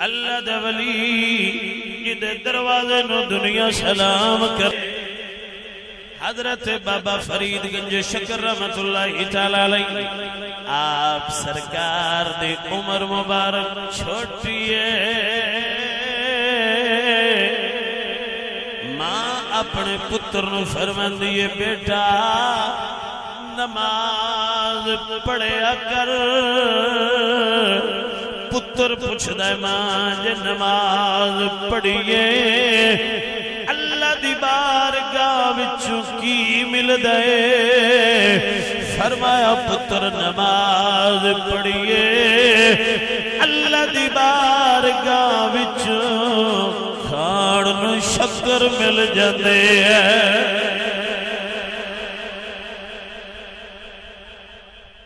اللہ دے ولی جدے دروازے نو دنیا سلام کر حضرت بابا فرید گنج شکر رحمت اللہ تعالیٰ علیہ آپ سرکار دے عمر مبارک چھوٹی ہے اپنے پتر نو فرمان دیئے بیٹا نماز پڑھیا کر پتر پوچھ دائے ماں جے نماز پڑھیے اللہ دی بارگاہ وچوں کی مل دائے فرمایا پتر نماز پڑھیے اللہ دی بارگاہ وچوں کھاڑ نو شکر مل جاندے ہیں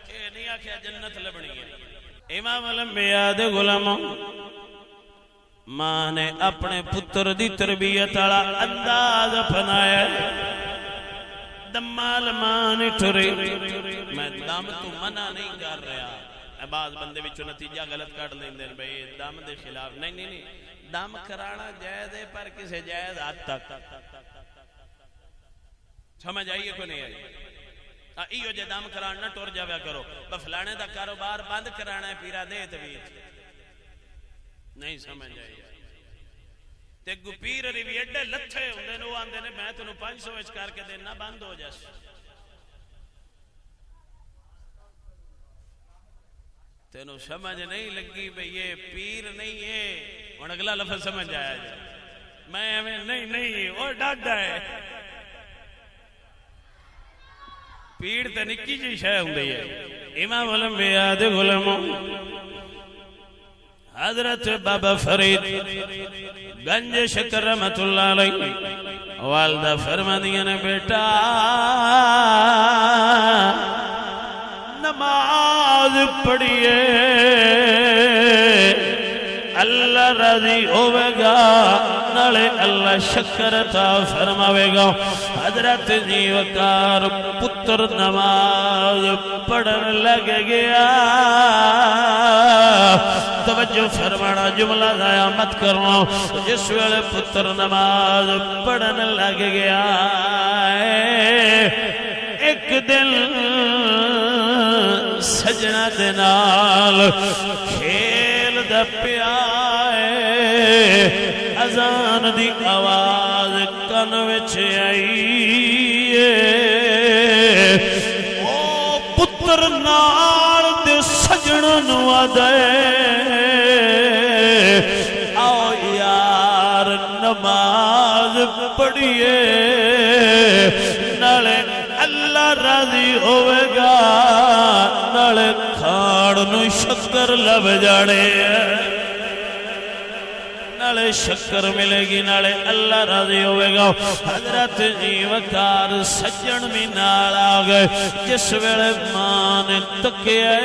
کہ نہیں آکھیا جنت لبنی ہے امام الانبیاء دے غلاموں ماں نے اپنے پتر دی تربیت والا انداز اپنایا دمال ماں نے ٹھری میں دم تو منع نہیں کر رہا بعض بندے وچوں نتیجہ غلط کٹ لیندے نے بھئی دم دے خلاف نہیں دم کرانا جائز ہے پر کسے جائز حد تک سمجھ آئیے کو نہیں آئی ایو جے دم کرانا نہ ٹور جاویا کرو بفلانے دا کاروبار بند کرانا ہے پیرا دے تویت نہیں سمجھ آئی تے گو پیر ریوی ایڈے لتھے ہوندے نو آندے نے میں تنو 500 اچ کر کے دینا بند ہو جاس تینو سمجھ نہیں لگی بھئی یہ پیر نہیں ہے اور اگلا لفظ سمجھ آیا جائے میں ہمیں نہیں وہ ڈاڈا ہے پیر تے نکی جی شے ہوندی ہے امام الانبیاء دے غلاموں حضرت بابا فرید گنج شکر رحمت اللہ علیہ والدہ فرمانیاں نے بیٹا نماز پڑھیے اللہ راضی ہوئے گا نالے اللہ شکر عطا فرماوے گا حضرت جی وقار پتر نماز پڑھن لگ گیا توجہ فرمانا جملہ ضائع مت کرنا جس ویلے پتر نماز پڑھن لگ گیا ایک دل سجنہ دنال کھیل دا پیائے اذان دی آواز کن وچ آئی او پتر نال دے سجنہ نوا دے آؤ یار نماز پڑھئے نالے اللہ راضی ہوئے گا نالے کھاڑنو شکر لب جاڑے نالے شکر ملے گی نالے اللہ راضی ہوئے گا حضرت جی وقار سجن بھی نال آگئے جس ویلے ماں نے تکیا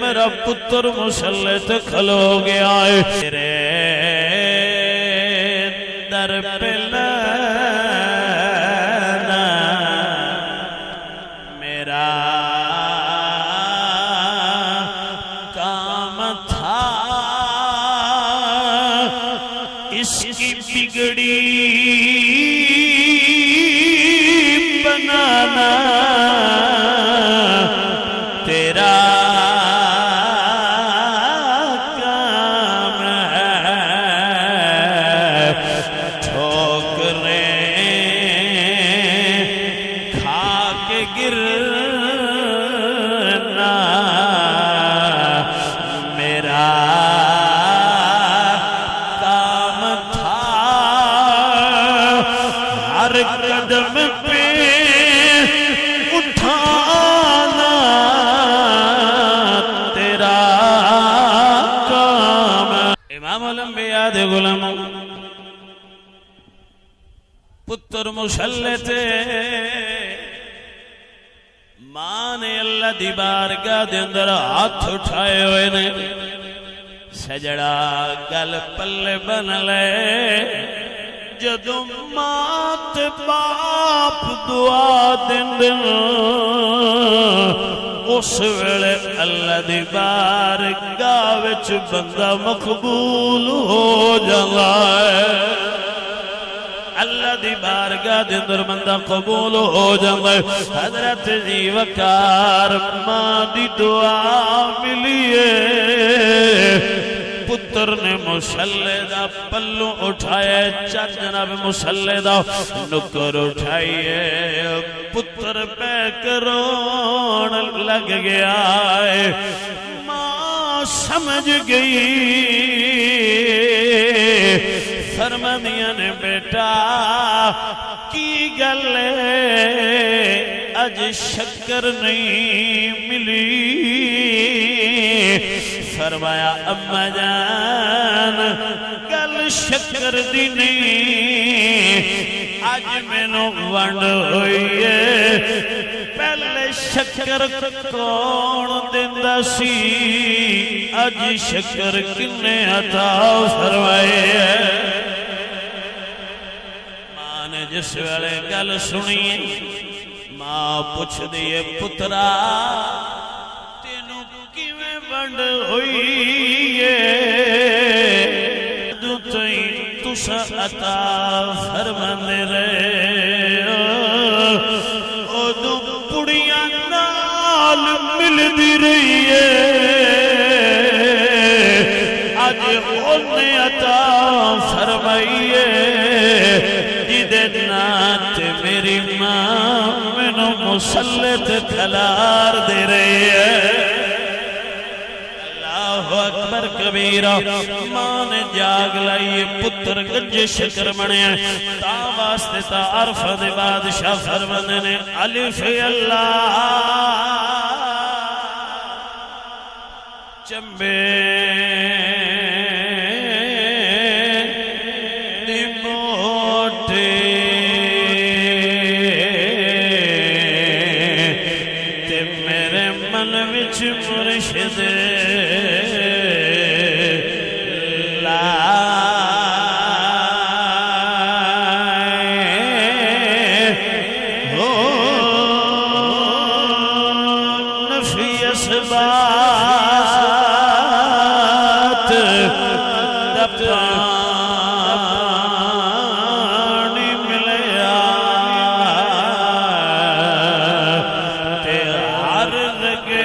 میرا پتر مسلح تے کھلو گیا ہے تیرے در پہ بنانا تیرا کام ہے ٹھوکریں کھا کے گرنا میرا قدم پہ اٹھانا تیرا کام امام الانبیاء دے غلام پتر مسلح تے ماں نے اللہ دی بارگاہ دے اندر ہاتھ اٹھائے ہوئے نے سجڑا گل پلے بن لے جدو مات باپ دعا دن اس ویلے اللہ دی بارگاہ وچ بندہ مقبول ہو جاتا ہے اللہ دی بارگاہ دے اندر بندہ قبول ہو جاتا ہے حضرت جی وقار ماں دی دعا ملیے پتر نے مسلح دا پلو اٹھائے چار جناب مسلح دا نکر اٹھائیے پتر پہ کرون لگ گیا ہے ماں سمجھ گئی فرمانیاں نے بیٹا کی گلے اج شکر نہیں ملی فرمایا اماں جان گل شکر دی نہیں آج میں نو ونڈ ہوئی ہے پہلے شکر کون دیندہ سی آج شکر کنے عطا فرمائے ماں نے جس ویلے گل سنی ماں پوچھ دیئے پترا بند ہوئی دو تئیں تسا عطا فرماندے رہے او دو پڑیاں نال مل دی رہی آج انہیں عطا فرمائیے جدے نات میری ماں مینو مسلط کھلار دے رہی ہے اکبر کبیرہ ماں نے جاگ لائیے پتر گنج شکر بنے تا واسطے تا عرف دے بادشاہ فرمانے نے الف اللہ چمبے دی موٹے تے میرے من وچ مرشد جذبات دپانی ملیا تے عرض کے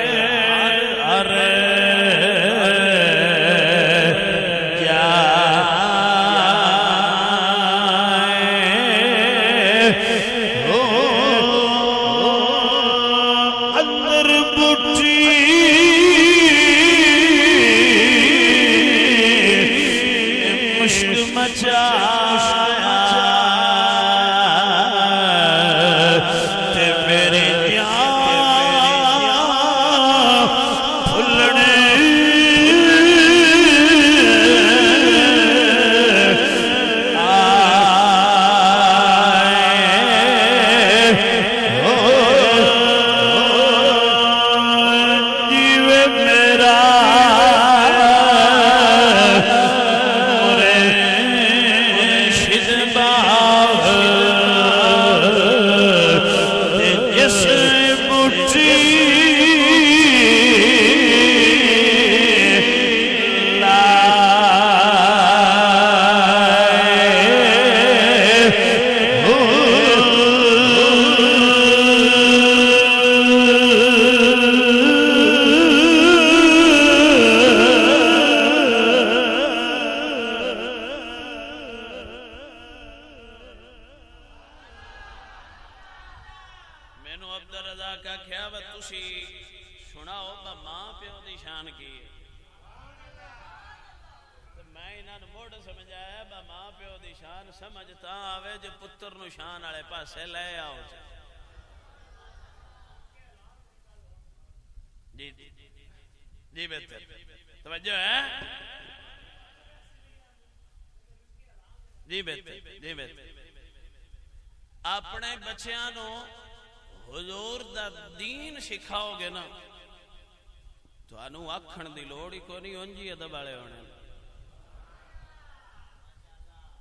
جی بہتر توجہ ہے جی بہتر اپنے بچیاں نو حضور دا دین سکھاؤ گے نا تو انو آکھن دی لوڑ ہی کو نہیں انجی ادب والے ہونے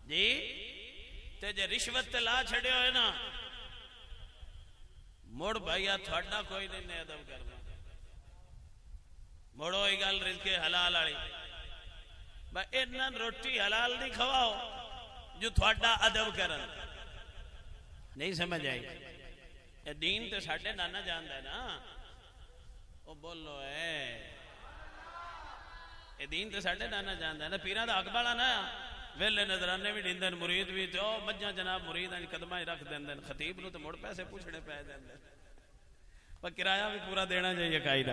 جی تے جے رشوت تے لا چھڑے ہوئے نا موڑ بھائیا تھوڑا کوئی نہیں ادب کرنا موڑو ہی گل رزق حلال آڑی بھائی انہاں روٹی حلال نہیں کھواؤ جو تھوڑا ادب کرن نہیں سمجھ آئی یہ دین تے ساڑھے نانا جاندہ ہے نا وہ بولو ہے یہ دین تے ساڑھے نانا جاندہ ہے نا پیران دا اقبالا نا ویلے نظرانے بھی دیندن مرید بھی تو مجھا جناب مرید ہیں قدمہ ہی رکھ دیندن خطیب نو تو موڑ پیسے پوچھنے پہ دیندن پر کرایہ بھی پورا دینا چاہیے قائدہ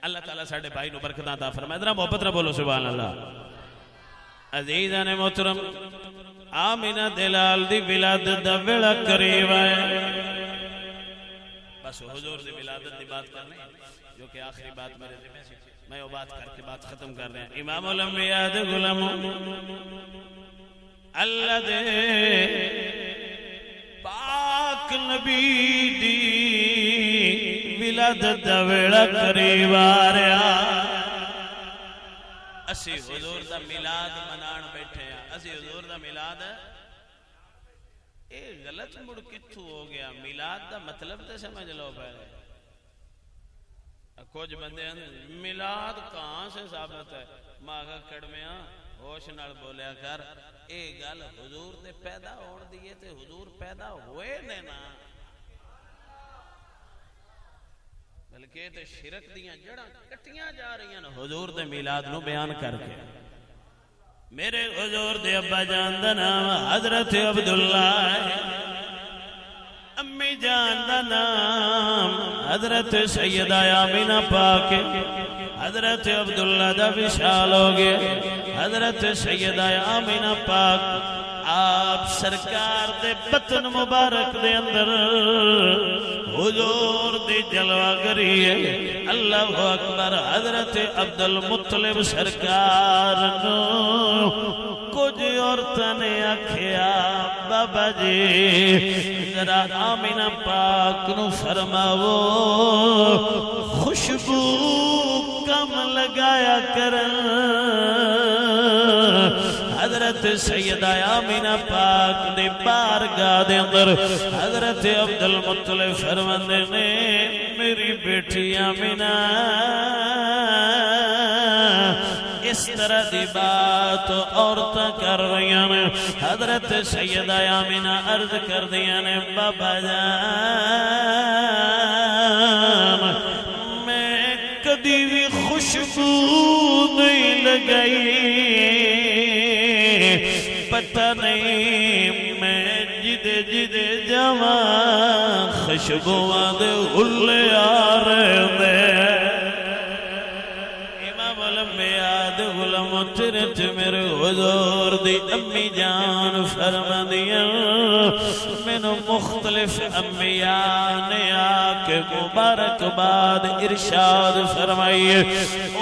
اللہ تعالیٰ ساڑھے بھائی نو برکتاں عطا فرمائے ذرا محبت نہ بولو سبحان اللہ عزیزان محترم آمینہ دلال دی ولادت دا ویلا قریب ہے بس حضور دی ولادت دی بات کرنے جو کہ آخری بات میرے ذمہ سے میں وہ بات کر کے بات ختم کر رہے ہیں امام الانبیاء دے غلام اللہ دے پاک نبی دی ولادت دا ویلا قریب آ رہا اسی حضور دا میلاد منان بیٹھے ہیں اسی حضور دا میلاد اے غلط مڑ کتھو ہو گیا میلاد دا مطلب تے سمجھ لو پہلے کچھ بندے ہیں میلاد کہاں سے ثابت ہے ماغا کڑمیاں ہوش نال بولیا کر اے گل حضور دے پیدا ہون دیئے تے حضور پیدا ہوئے لینا بلکہ تے شرک دیاں جڑاں کٹیاں جا رہی ہیں حضور دے میلاد نو بیان کر کے میرے حضور دے ابا جان دا نام حضرت عبداللہ امی جان دا نام حضرت سیدہ آمینہ پاک حضرت عبداللہ دا وشال ہو گئے حضرت سیدہ آمینہ پاک آپ سرکار دے بطن مبارک دے اندر حضور دی جلوہ گری ہے اللہ اکبر حضرت عبدالمطلب سرکار نو کچھ عورتوں نے آکھیا بابا جی ذرا آمینہ پاک نو فرماؤ خوشبو کم لگایا کرن حضرت سیدہ آمینہ پاک دے بارگاہ دے اندر حضرت عبدالمطلب فرماندے نے میری بیٹی آمینہ اس طرح دی بات عورتاں کر رہی ہیں. حضرت سیدہ آمینہ عرض کر دیا نے بابا جان میں کدی بھی خوشبو نہیں لگائی پتہ نہیں میں جدے جاواں خوشبواں دے ہلے آ رہے ہیں. امام الانبیاء دے غلام تیرے میرے حضور دی امی جان فرماندیاں مینوں مختلف انبیاء نے آکے مبارکباد ارشاد فرمائی.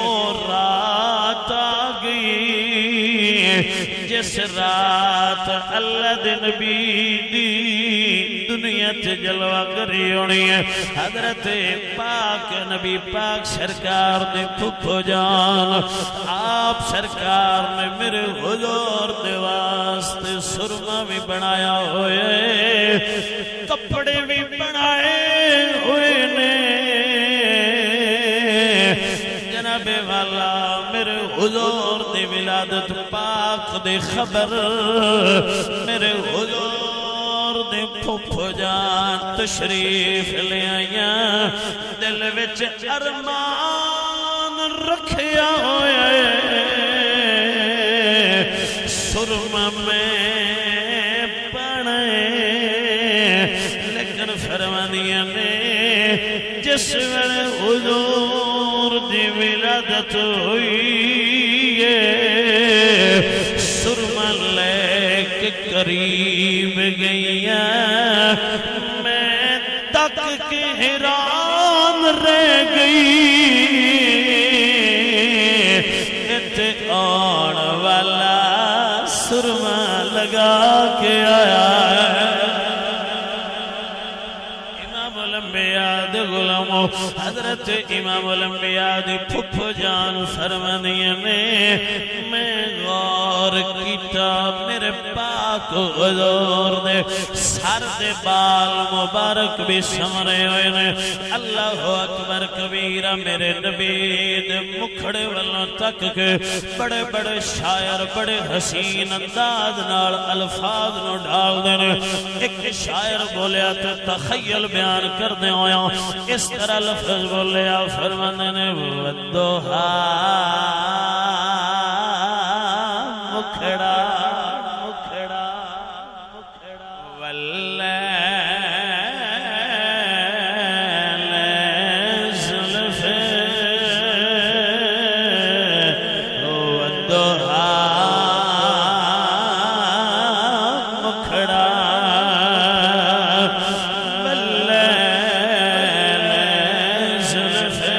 اور رات آ گئی جس رات اللہ دے نبی دی دنیا تے جلوہ کری ہونی ہے. حضرت پاک نبی پاک سرکار دے پھپھو جان آپ سرکار نے میرے حضور دے واسطے سرما بھی بنایا ہوئے کپڑے بھی بنائے ہوئے نے. جناب والا میرے حضور دی ولادت پاک دی خبر میرے حضور دے پھپھو جان تشریف لے آئیاں دل وچ ارمان رکھیا ہوئے سرما میں پڑے لیکن فرمانیاں نے جس ویلے حضور دی ولادت ہوئی سرما لے کے قریب گئیاں میں تک کے حیران رہ گئی تے آن والا سرما لگا کے آیا ہے. امام الانبیاء دے غلاموں حضرت امام الانبیاء دی پھپھو جان فرماندیاں نے میں غور کیتا میرے پاک حضور دے سر دے بال مبارک بھی سمرے ہوئے نے. اللہ اکبر کبیرہ میرے نبی دے مکھڑے والوں تک کے بڑے بڑے شاعر بڑے حسین انداز نال الفاظ نو ڈال دینے. ایک شاعر بولیا تو تخیل بیان کر دے ہویا اس طرح لفظ بولیا فرمانے نے والدوہا مکھڑا مکھڑا مکھڑا واللیل زلفے والدوہا مکھڑا واللیل زلفے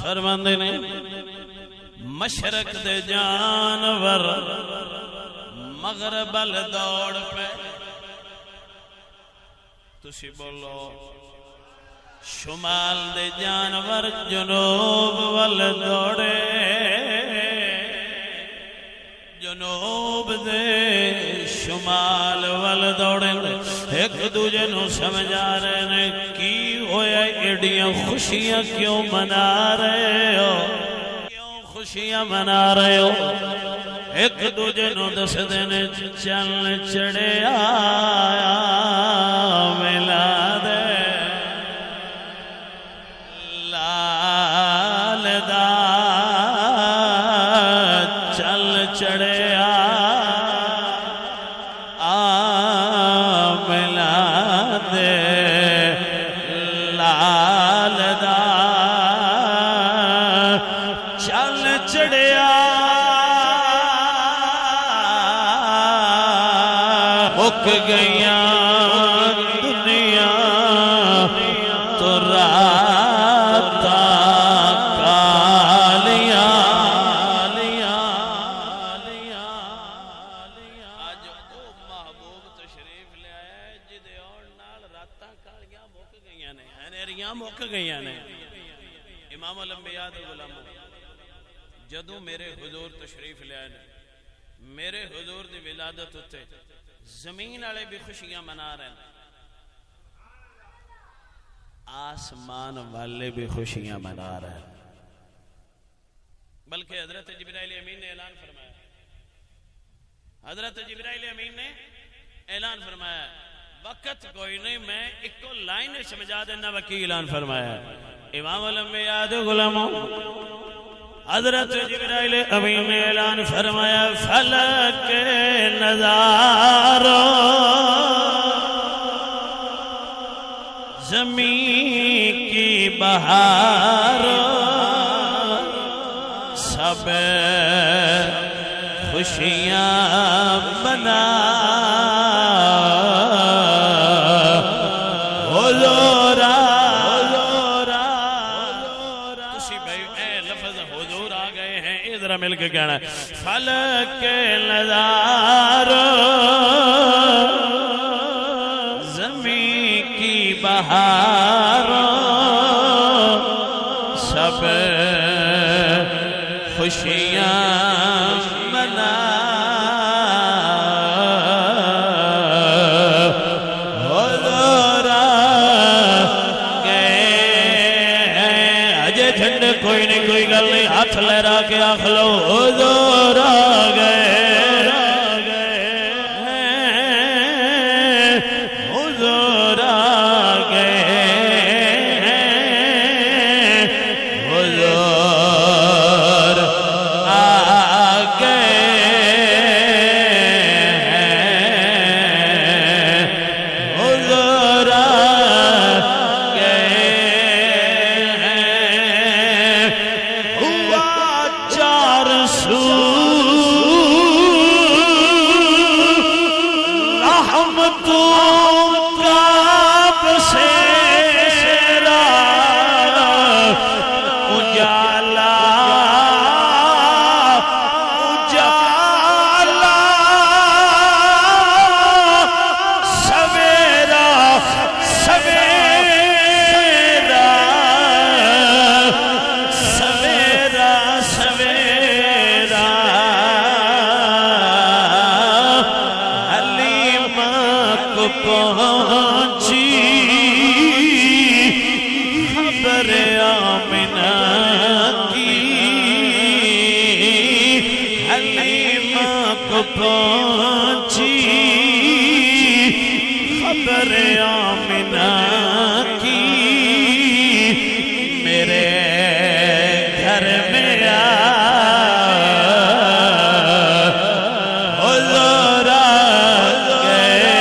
فرماندے نے مشرق دے جانور مغرب ال دوڑ پے تسی بولو شمال دے جانور جنوب وال دوڑے جنوب دے شمال وال دوڑے ایک دوجے نو سمجھا رہے نے کی ہویا ایڈیاں خوشیاں کیوں منا رہے ہو کیوں خوشیاں منا رہے ہو ایک دوجے نو دس دینے چل چڑے آیا میلاد لال دا چل چڑے آ میلاد گیا دنیا تو رات کالیاں اج او محبوب تشریف لے آیا جدے اور نال راتاں کالیاں مک گئیاں نے ہنیریاں مک گئیاں نے امام الانبیاء دے غلاموں جدوں میرے حضور تشریف لے آئے میرے حضور دی ولادت اتے زمین والے بھی خوشیاں منا رہے ہیں آسمان والے بھی خوشیاں منا رہے ہیں بلکہ حضرت جبرائیل امین نے اعلان فرمایا حضرت جبرائیل امین نے اعلان فرمایا وقت کوئی نہیں میں ایک کو لائن سمجھا دینا وکی اعلان فرمایا امام الانبیاء دے غلاموں حضرت جبرائیل امین نے اعلان فرمایا فلک نظارو زمین کی بہار سب خوشیاں منا مل کے کہنا فلک نظارو زمین کی بہار سب خوشیاں منا کوئی نہیں کوئی گل نہیں ہاتھ لہرا کے آخ لو حضور آ گئے حضور آ گئے حضور آ گئے حضور آ پہنچی خبر آمنہ کی میرے گھر میں حضور آ گئے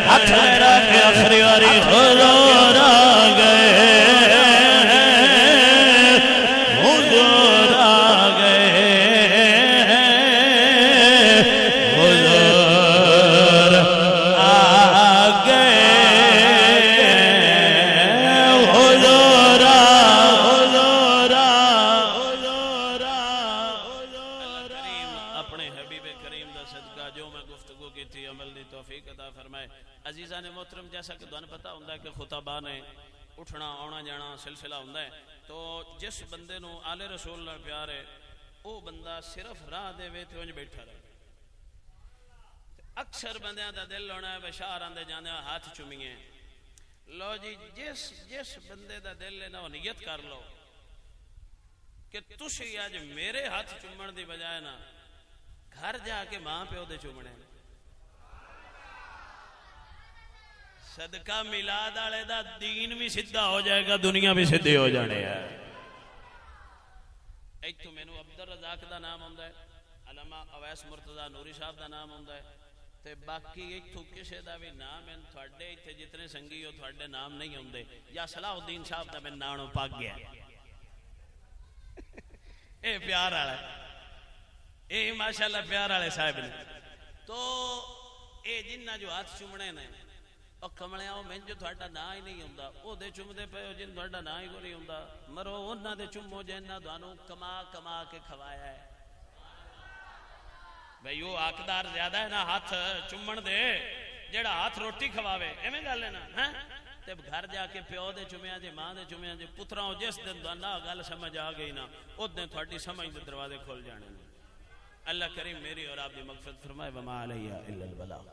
ہاتھ میرا کے آخری واری حضور آ گئے حضور آ گئے عزیزان محترم جیسا کہ دن پتہ ہوندہ ہے کہ خطبہ نے اٹھنا آنا جانا سلسلہ ہوندہ ہے تو جس بندے نو آل رسول اللہ پیار ہے وہ بندہ صرف راہ دے وے تے انج بیٹھا رہے اکثر بندیاں دا دل ہونا ہے بشار آندے جاندے ہاتھ چومیے لو جی جس بندے دا دل لینا وہ نیت کر لو کہ تسی آج میرے ہاتھ چومن دی بجائے نا گھر جا کے ماں پہ دے چومنے صدقہ میلاد والے دا دین بھی سیدھا ہو جائے گا دنیا بھی سیدھی ہو جانے ہے ایک تو مینو عبدالرزاق دا نام ہوندا ہے علامہ اویس مرتضی نوری صاحب دا نام ہوندا ہے تے باقی ایک تو کسے دا بھی نام ہے تھوڑے ایتھے جتنے سنگی ہو تھوڑے نام نہیں ہوندے یا صلاح الدین صاحب دا میں نام پاک گیا اے پیار والا اے ماشاءاللہ پیار والے صاحب نے تو اے جنہ جو ہاتھ چومنے نے او کملیاں او مین جو تھوڑا نا ہی نہیں ہوندا او دے چومدے پے ہو جن تھوڑا نا ہی کو نہیں ہوندا مرو انہاں دے چومو جنہ تھانوں کما کما کے کھوایا ہے بھئی وہ حقدار زیادہ ہے نا ہاتھ چومن دے جڑا ہاتھ روٹی کھواوے ایویں گل ہے نا ہیں تے گھر جا کے پیو دے چومیاں جے ماں دے چومیاں جے پتراں جس دن دا نا گل سمجھ آ گئی نا اس دن تھوڑی سمجھ دے دروازے کھل جانے اللہ کریم میری اور آپ دی مغفرت فرمائے وما علیہ الا البلاغ